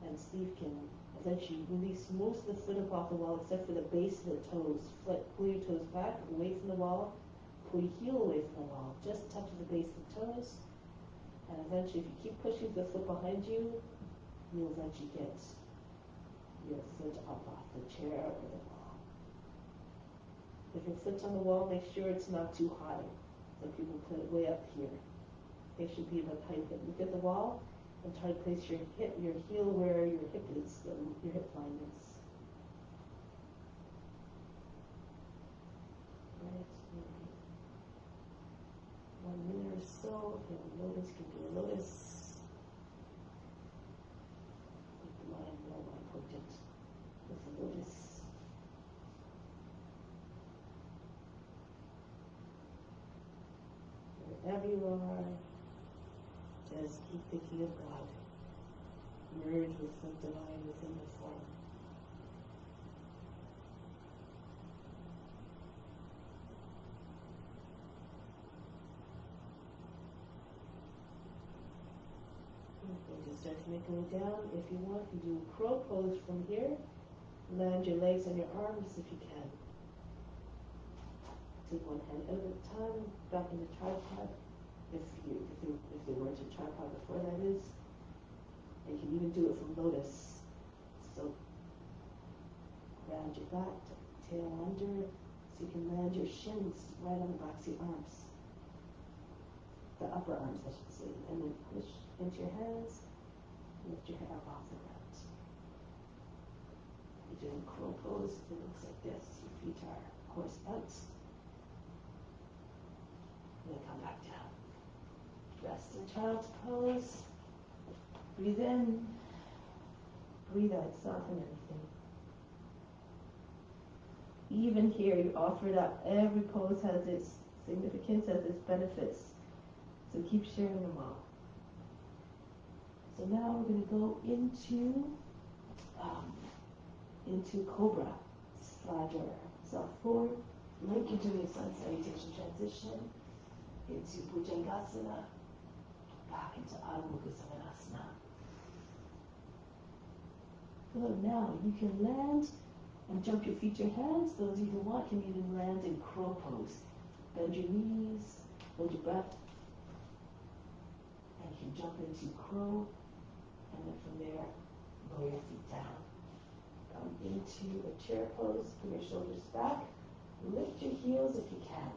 and Steve can eventually release most of the foot up off the wall except for the base of the toes. Pull your toes back, away from the wall. Pull your heel away from the wall. Just touch the base of the toes. And eventually, if you keep pushing the foot behind you, you'll eventually get your foot up off the chair or the wall. If your foot's on the wall, make sure it's not too high. Some people put it way up here. It should be about height. Look at the wall and try to place your heel where your hip is, your hip line is. Right, maybe 1 minute or so. If you have a lotus, can do a lotus. Keep the mind more potent with the lotus. Wherever you are, just keep thinking of God. Merge with the divine within the form. Okay, just start to make your way down. If you want, you do a crow pose from here. Land your legs on your arms if you can. Take one hand out at a time, back in the tripod. If there weren't a tripod before, that is. And you can even do it from lotus. So round your back, tail under, so you can land your shins right on the backs of your arms. The upper arms, I should say. And then push into your hands, lift your head up off the ground. You're doing crow pose, it looks like this. Your feet are, of course, out. And then come back down. Rest in child's pose. Breathe in. Breathe out. Soften everything. Even here, you offer it up. Every pose has its significance, has its benefits. So keep sharing them all. So now we're going to go into Cobra. Slide yourself forward, like you're doing a sun salutation transition, into Bhujangasana, back into Adho Mukha Svanasana. Good. Now you can land and jump your feet to your hands. Those of you who want can even land in crow pose. Bend your knees, hold your breath, and you can jump into crow, and then from there, lower your feet down. Come into a chair pose, bring your shoulders back. Lift your heels if you can.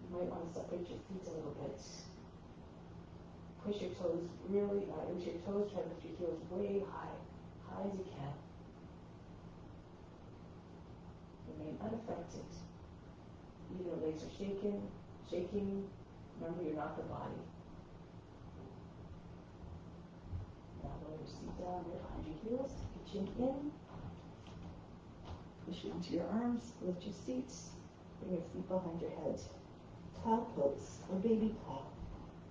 You might want to separate your feet a little bit. Push your toes really into your toes. Try to lift your heels way high, high as you can. Remain unaffected. Even your legs are shaking. Remember, you're not the body. Now lower your seat down right behind your heels. Take your chin in. Push it into your arms. Lift your seat. Bring your feet behind your head. Plow pose or baby plow.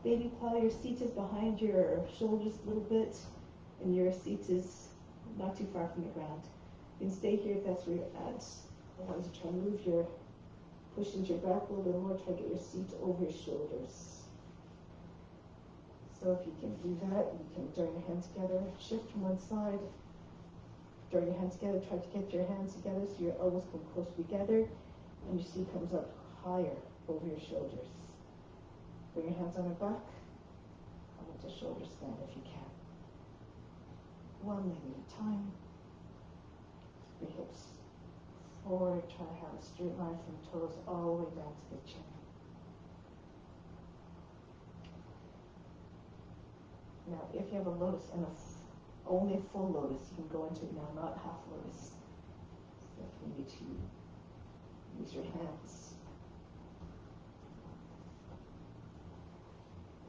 Baby plow, your seat is behind your shoulders a little bit, and your seat is not too far from the ground. You can stay here if that's where you're at. Otherwise, you try to move push into your back a little bit more. Try to get your seat over your shoulders. So if you can do that, you can join your hands together, shift from one side, join your hands together, try to get your hands together so your elbows come close together, and your seat comes up higher over your shoulders. Bring your hands on your back, come into shoulder stand if you can. One leg at a time. Your hips forward, try to have a straight line from toes all the way down to the chin. Now, if you have a lotus and only a full lotus, you can go into it now, not half lotus. So if you need to use your hands.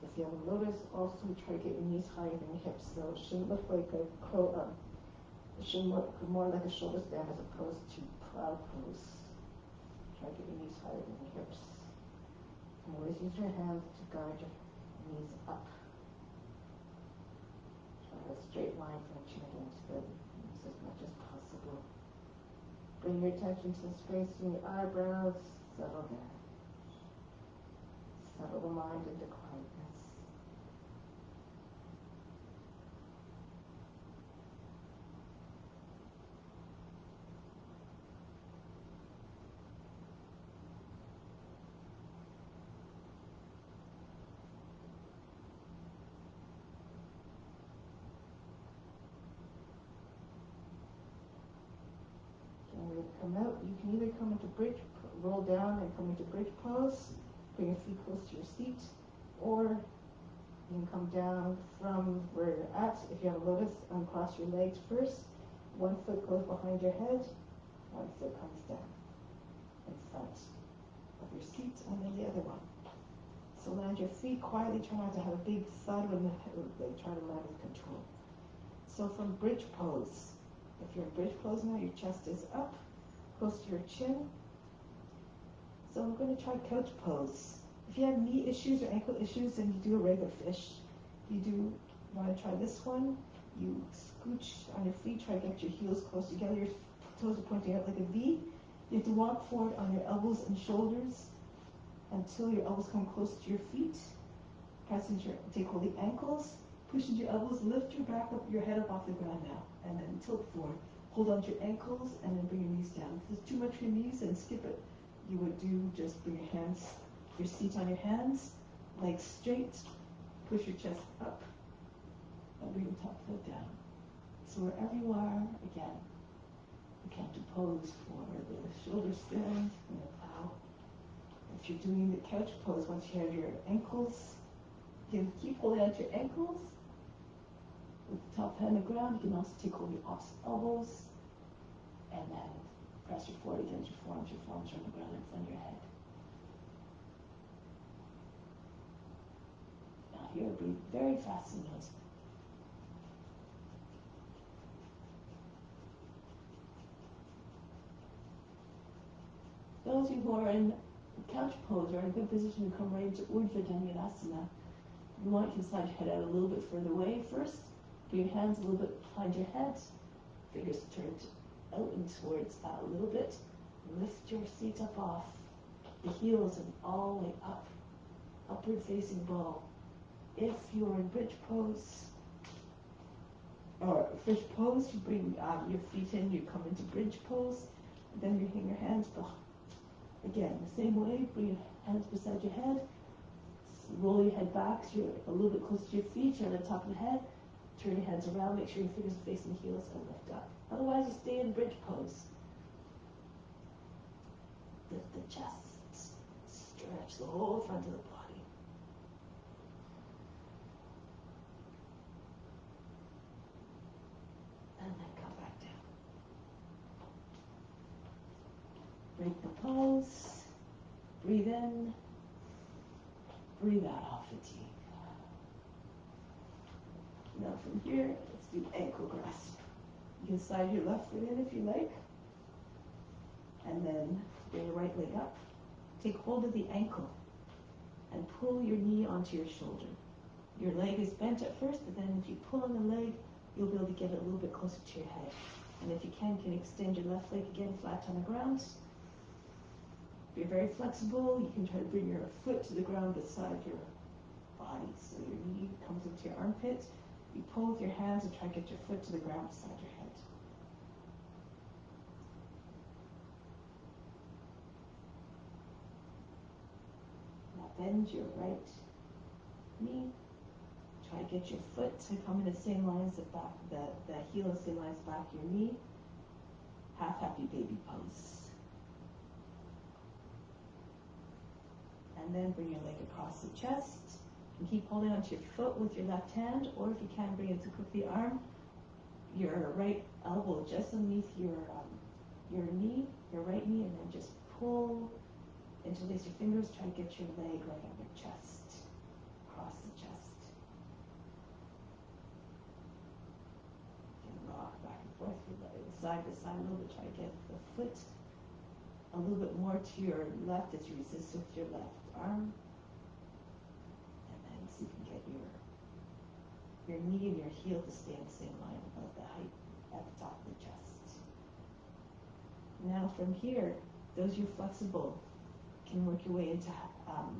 If you have a lotus, also try to get your knees higher than your hips. So it shouldn't look like a crow. It should look more like a shoulder stand as opposed to plow pose. Try to get your knees higher than your hips. And always use your hands to guide your knees up. Try to have a straight line from the chin against the knees as much as possible. Bring your attention to the space in your eyebrows. Settle there. Settle the mind into quietness. Come out. You can either come into bridge, roll down and come into bridge pose, bring your feet close to your seat, or you can come down from where you're at. If you have a lotus, uncross your legs first. One foot goes behind your head, one foot comes down in front of your seat, and then the other one. So land your feet quietly. Try not to have a big thud when they try to land with control. So from bridge pose, if you're in bridge pose now, your chest is up, close to your chin. So we're going to try couch pose. If you have knee issues or ankle issues, then you do a regular fish. You do want to try this one. You scooch on your feet, try to get your heels close together. Your toes are pointing out like a V. You have to walk forward on your elbows and shoulders until your elbows come close to your feet. Press into take hold of the ankles. Push into your elbows. Lift your back up, your head up off the ground now, and then tilt forward. Hold on to your ankles and then bring your knees down. If there's too much for your knees, then skip it. You would do just bring your hands, your seat on your hands, legs straight, push your chest up, and bring the top foot down. So wherever you are, again, you can do pose for the shoulder stand and the plow. If you're doing the couch pose, once you have your ankles, you can keep holding on to your ankles. With the top hand on the ground, you can also take hold of your opposite elbows and then press your forehead against your forearms are on the ground in front of your head. Now here, breathe very fast in those. Those of you who are in couch pose are in a good position to come right into Urdhva Dhanurasana. You want to slide your head out a little bit further away first. Bring your hands a little bit behind your head. Fingers turned out and towards that a little bit. Lift your seat up off the heels and all the way up. Upward facing bow. If you're in bridge pose or fish pose, you bring your feet in, you come into bridge pose. And then you hang your hands behind. Again, the same way, bring your hands beside your head. Roll your head back so you're a little bit closer to your feet, you're at the top of the head. Turn your hands around, make sure your fingers are facing the heels and lift up. Otherwise, you stay in bridge pose. Lift the chest, stretch the whole front of the body. And then come back down. Break the pose. Breathe in. Breathe out all fatigue. Now from here, let's do ankle grasp. You can slide your left foot in if you like. And then bring your right leg up. Take hold of the ankle and pull your knee onto your shoulder. Your leg is bent at first, but then if you pull on the leg, you'll be able to get it a little bit closer to your head. And if you can extend your left leg again flat on the ground. If you're very flexible, you can try to bring your foot to the ground beside your body. So your knee comes into your armpit. You pull with your hands and try to get your foot to the ground beside your head. Now bend your right knee. Try to get your foot to come in the same line as the back, the heel in the same line as the back of your knee. Half happy baby pose. And then bring your leg across the chest. And keep holding onto your foot with your left hand, or if you can, bring it to crook the arm. Your right elbow just underneath your knee, your right knee, and then just pull, interlace your fingers. Try to get your leg right on your chest, across the chest. You can rock back and forth, side to side a little bit. Try to get the foot a little bit more to your left as you resist with your left arm. So you can get your knee and your heel to stay in the same line above the height at the top of the chest. Now from here, those you flexible can work your way into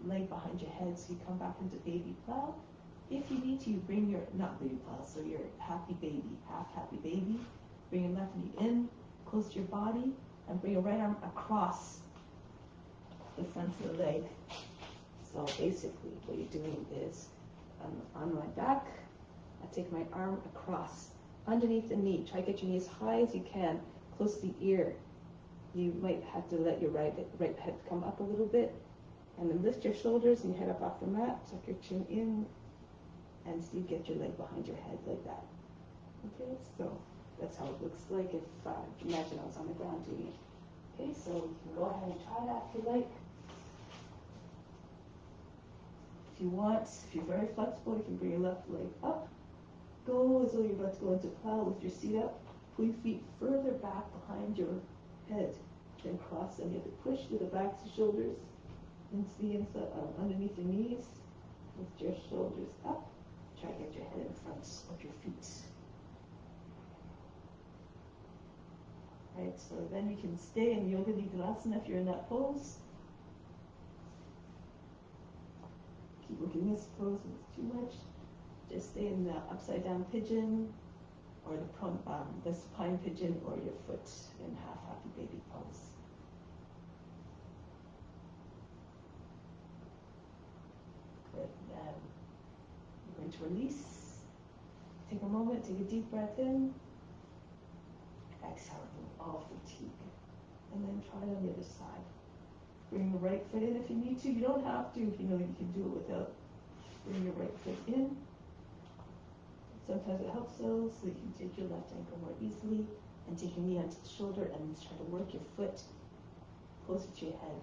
leg behind your head. So you come back into baby plow. If you need to, you bring your, not baby plow, so your happy baby, half happy baby. Bring your left knee in, close to your body, and bring your right arm across the front of the leg. So basically what you're doing is, on my back, I take my arm across, underneath the knee. Try to get your knee as high as you can, close to the ear. You might have to let your right head come up a little bit, and then lift your shoulders and your head up off the mat, tuck your chin in, and so you get your leg behind your head like that. Okay, so that's how it looks like if, imagine I was on the ground doing it. Okay, so you can go ahead and try that if you like. If you want, if you're very flexible, you can bring your left leg up. Go as though you're about to go into plow. Lift your seat up. Pull your feet further back behind your head. Then cross them. You have to push to the backs of your shoulders into the inside, underneath your knees. Lift your shoulders up. Try to get your head in front of your feet. Right, so then you can stay in Yoga Nidrasana if you're in that pose. Keep working this pose if it's too much. Just stay in the upside down pigeon, or the supine pigeon, or your foot in half happy baby pose. Good. Then you're going to release. Take a moment, take a deep breath in. Exhale, remove all fatigue. And then try it on the other side. Bring the right foot in if you need to. You don't have to if you know you can do it without. Bring your right foot in. Sometimes it helps so you can take your left ankle more easily and take your knee onto the shoulder and try to work your foot closer to your head.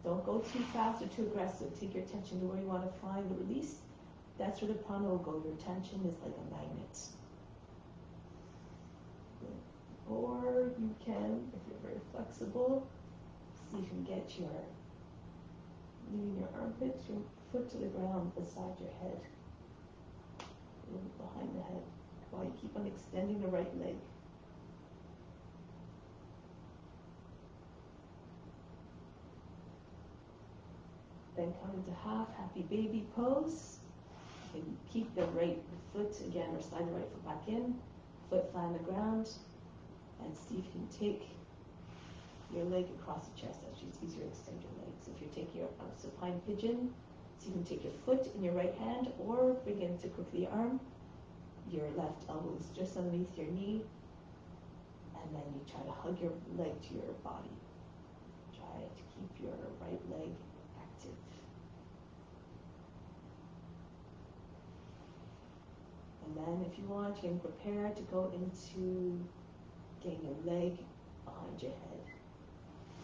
Don't go too fast or too aggressive. Take your attention to where you want to find the release. That's where the prana will go. Your attention is like a magnet. Or you can, if you're very flexible, see if you can get your knee in your armpits, your foot to the ground beside your head, a little bit behind the head, while you keep on extending the right leg. Then come into half happy baby pose. You can keep the right foot again, or slide the right foot back in, foot flat on the ground. And see if you can take your leg across the chest. That's just easier to extend your legs. If you're taking your supine pigeon, so you can take your foot in your right hand or bring it into crook the arm. your left elbow is just underneath your knee, and then you try to hug your leg to your body. Try to keep your right leg active. And then if you want, you can prepare to go into getting your leg behind your head.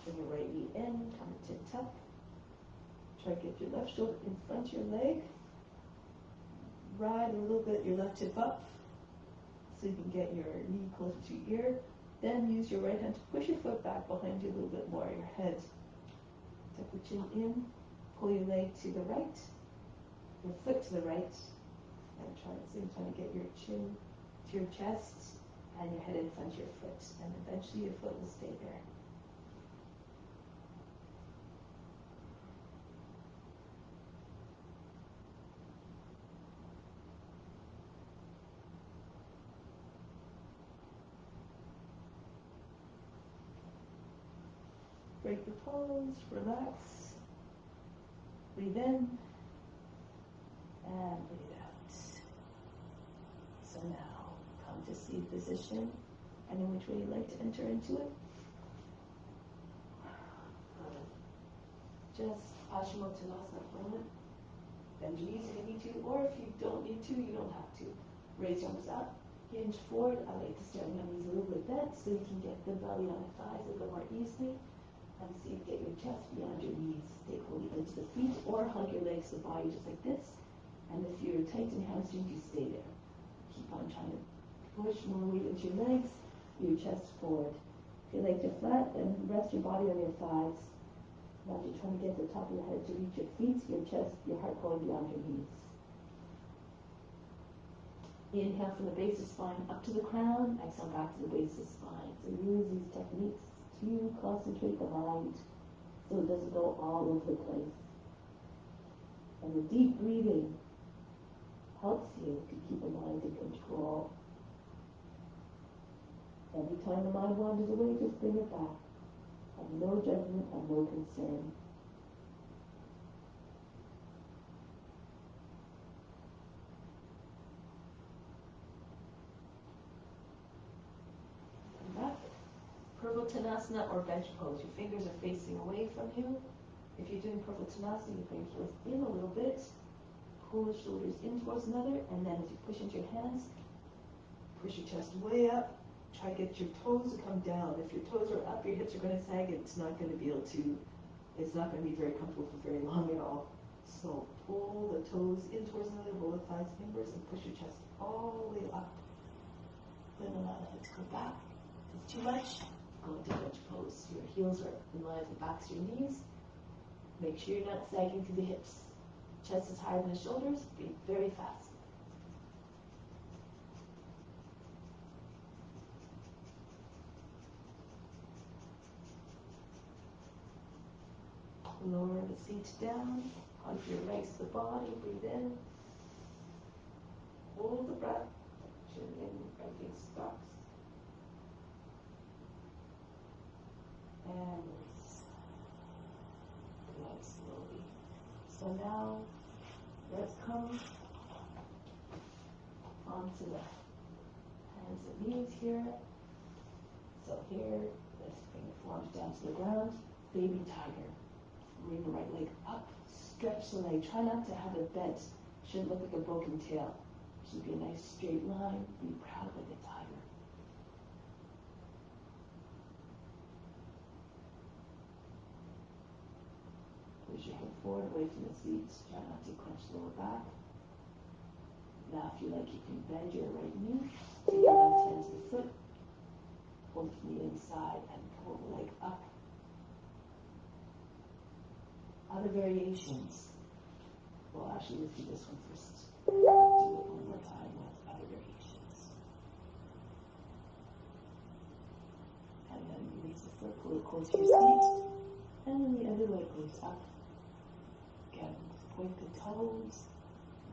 Bring your right knee in, come to tuck. Try to get your left shoulder in front of your leg. Ride a little bit your left hip up so you can get your knee closer to your ear. Then use your right hand to push your foot back behind you a little bit more, your head. Tuck your chin in, pull your leg to the right, your foot to the right, and try at the same time to get your chin to your chest and your head in front of your foot. And eventually your foot will stay there. Break the pose, relax, breathe in, and breathe out. So now, come to seated position, and in which way you'd like to enter into it. Just Paschimottanasana for a moment. Bend your knees if you need to, or if you don't need to, you don't have to. Raise your arms up, hinge forward. I like to start my knees a little bit bent so you can get the belly on the thighs a little more easily. And see if you get your chest beyond your knees. Take hold into the feet or hug your legs to the body just like this. And if you're tight in your hamstrings, you stay there. Keep on trying to push more weight into your legs, your chest forward. If your legs are flat, then rest your body on your thighs. Now you're trying to get the top of your head to reach your feet, your chest, your heart going beyond your knees. Inhale from the base of the spine up to the crown. Exhale back to the base of the spine. So use these techniques to concentrate the mind so it doesn't go all over the place. And the deep breathing helps you to keep the mind in control. Every time the mind wanders away, just bring it back. Have no judgment and no concern. Purvottanasana or bench pose. Your fingers are facing away from you. If you're doing Purvottanasana, you bring your heels in a little bit, pull the shoulders in towards another, and then as you push into your hands, push your chest way up. Try to get your toes to come down. If your toes are up, your hips are going to sag, and it's not going to be very comfortable for very long at all. So pull the toes in towards another, roll the thighs inwards, and push your chest all the way up. Then allow the hips to go back. If it's too much, go into bench pose. Your heels are in line with the backs of your knees. Make sure you're not sagging through the hips. Chest is higher than the shoulders. Breathe very fast. Lower the feet down. Hug your legs to the body. Breathe in. Hold the breath. Chin in. Everything stops. And release. Go out slowly. So now, let's come onto the hands and knees here. So here, let's bring the forearms down to the ground. Baby tiger. Bring the right leg up. Stretch the leg. Try not to have it bent. Shouldn't look like a broken tail. Should be a nice straight line. Be proud like a tiger. Push your head forward away from the seats. Try not to clench the lower back. Now if you like, you can bend your right knee. Take your left hand to the foot. Hold it from the inside and pull the leg up. Other variations. Well, actually, let's do this one first. Do it one more time with other variations. And then release the foot, pull it close to your seat. And then the other leg goes up. Again, point the toes,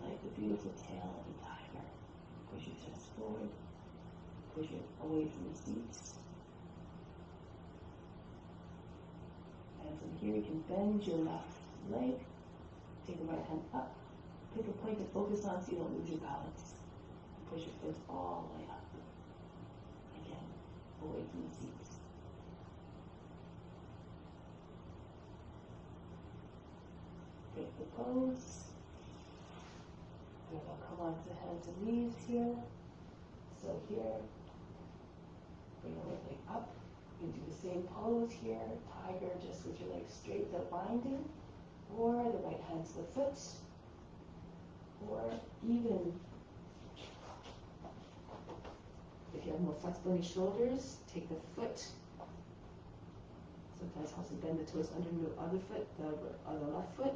like the beautiful tail of a tiger. Push your chest forward. Push it away from the seats. And from here you can bend your left leg, take the right hand up, pick a point to focus on so you don't lose your balance. Push your foot all the way up. Again, away from the seat. Break the pose. Good, I'll come on to hands and knees here. So here, bring the right leg up. You can do the same pose here, tiger, just with your legs straight without binding, or the right hand to the foot, or even if you have more flexible in your shoulders, take the foot. Sometimes also bend the toes under the other foot, the left foot.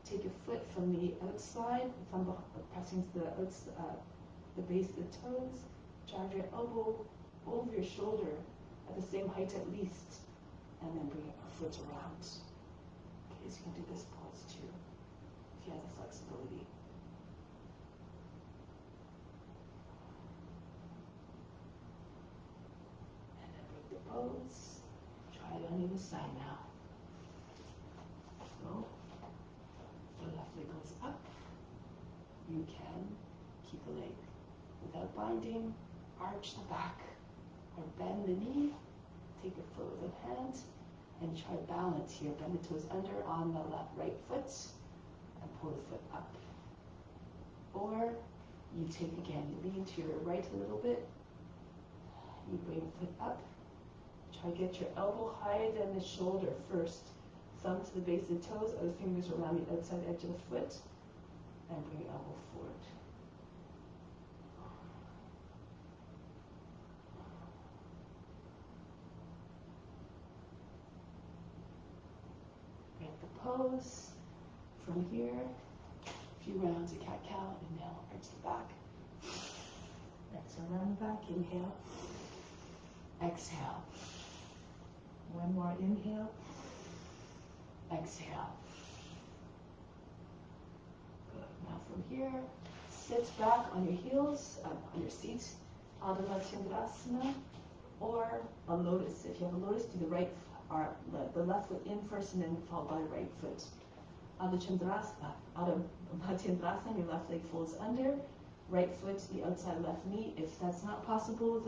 Take your foot from the outside, pressing to the base of the toes. Drive your elbow over your shoulder at the same height at least, and then bring your foot around. Okay, so you can do this pose too, if you have the flexibility. And then break the pose. Try it on either side now. So, the left leg goes up. You can keep the leg without binding, arch the back, or bend the knee. Take your foot with a hand and try balance here. Bend the toes under on the right foot and pull the foot up. Or you take again, you lean to your right a little bit. You bring the foot up. Try to get your elbow higher than the shoulder first. Thumb to the base of the toes, other fingers around the outside edge of the foot, and bring your elbow forward. Pose. From here, a few rounds of cat-cow. Inhale, arch the back. Exhale, round the back. Inhale. Exhale. One more inhale. Exhale. Good. Now from here, sit back on your heels, on your seat, Adho Chandrasana, or a lotus. If you have a lotus, do the right or the left foot in first and then followed by the right foot. Adho Chandrasana, your left leg folds under, right foot to the outside left knee. If that's not possible,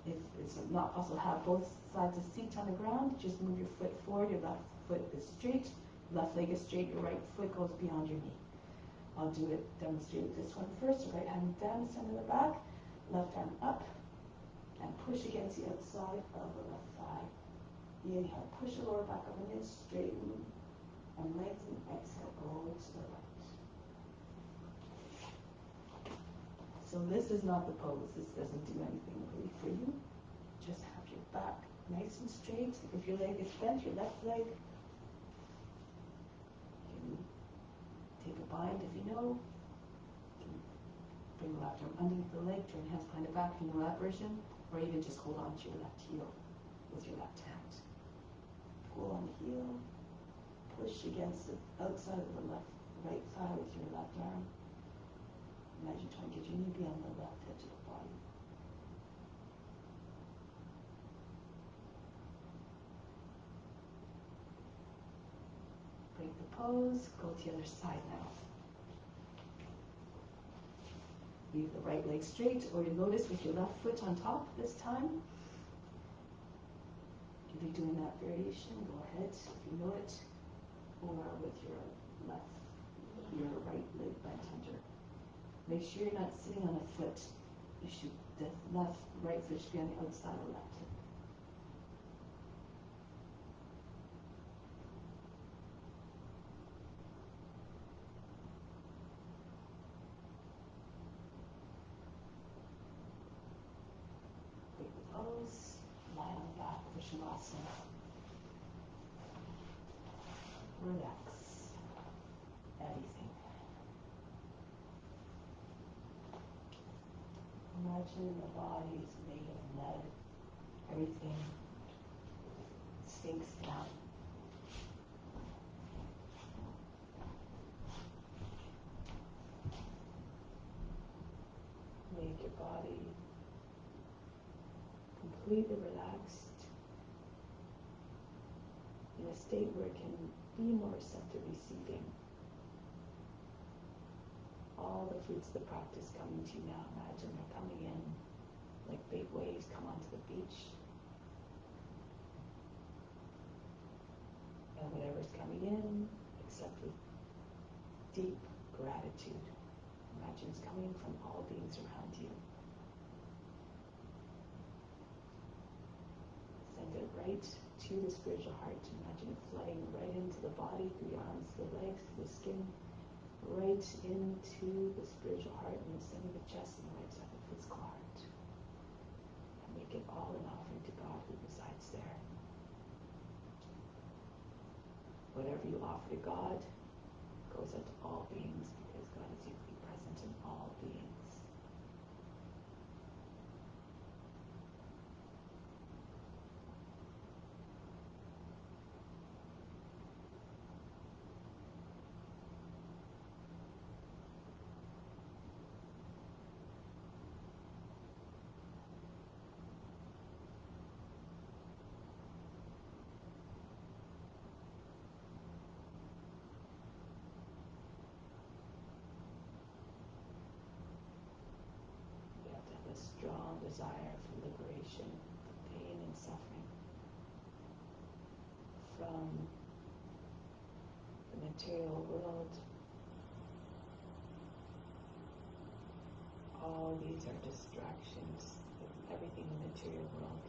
if it's not possible to have both sides of the seat on the ground, just move your foot forward, your left foot is straight, left leg is straight, your right foot goes beyond your knee. I'll demonstrate this one first. Right hand down, center of the back, left arm up, and push against the outside of the left thigh. Inhale, push the lower back up and in, straighten, and lengthen. Exhale, go to the right. So this is not the pose. This doesn't do anything really for you. Just have your back nice and straight. If your leg is bent, your left leg, you can take a bind if you know. You can bring the left arm underneath the leg, turn your hands behind the back if you know that version. Or even just hold on to your left heel with your left hand. Pull on the heel, push against the outside of the right thigh with your left arm. Imagine trying to get your knee beyond the left edge of the body. Break the pose, go to the other side now. Leave the right leg straight, or you lotus with your left foot on top this time. You'll be doing that variation. Go ahead if you know it, or with your right leg bent under. Make sure you're not sitting on a foot. The right foot should be on the outside of the left hip. Pose, lie on the back for Shavasana. Relax everything. Imagine the body is made of lead. Everything sinks down. Make your body completely relaxed, in a state where it can be more receptive receiving all the fruits of the practice coming to you now. Imagine they're coming in like big waves come onto the beach. And whatever's coming in, accept with deep gratitude. Imagine it's coming from all beings around you. Send it right to the spiritual heart. Imagine it flooding right into the body, through your arms, the legs, the skin, right into the spiritual heart, and then sending the chest and the right side of the physical heart. And make it all an offering to God who resides there. Whatever you offer to God goes out to all beings, because God is equally present in all beings. A strong desire for liberation, for pain and suffering from the material world. All these are distractions of everything in the material world.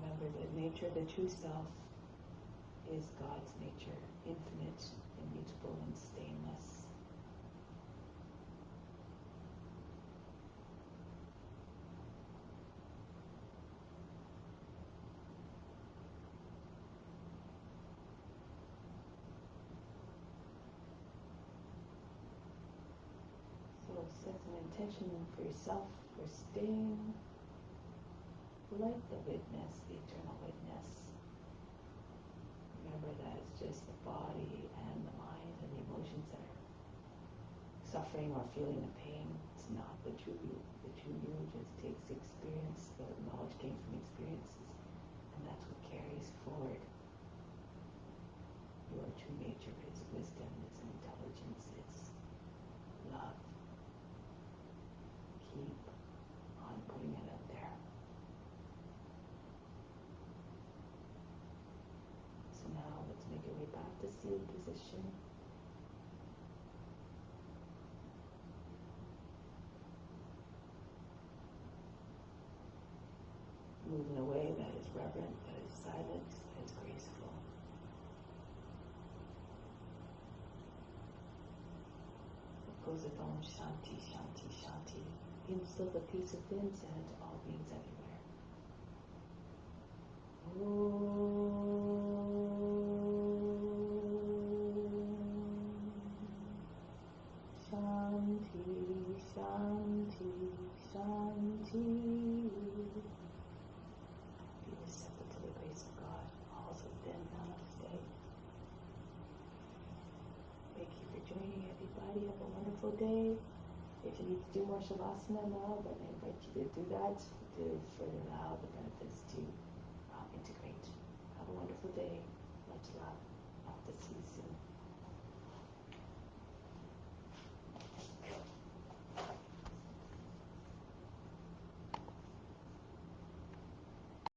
Remember, the nature of the true self is God's nature, infinite, immutable, and stainless. Set an intention for yourself for staying like the witness, the eternal witness. Remember that it's just the body and the mind and the emotions that are suffering or feeling the pain. It's not the true you. The true you just takes experience. The knowledge came from experiences, and that's what carries forward. Your true nature is wisdom, it's intelligence, it's love. Keep on putting it out there. So now let's make our way back to seated position. Move in a way that is reverent, that is silent, that is graceful. It goes with Om Shanti, Shanti, Shanti. Instill the peace within, send it to all beings everywhere. Om Shanti, Shanti, Shanti. Be receptive to the grace of God, also within. Namaste. Thank you for joining, everybody. Have a wonderful day. If you need to do more Shavasana now, then I invite you to do that to further allow the benefits to integrate. Have a wonderful day. Much love. Hope to see you soon.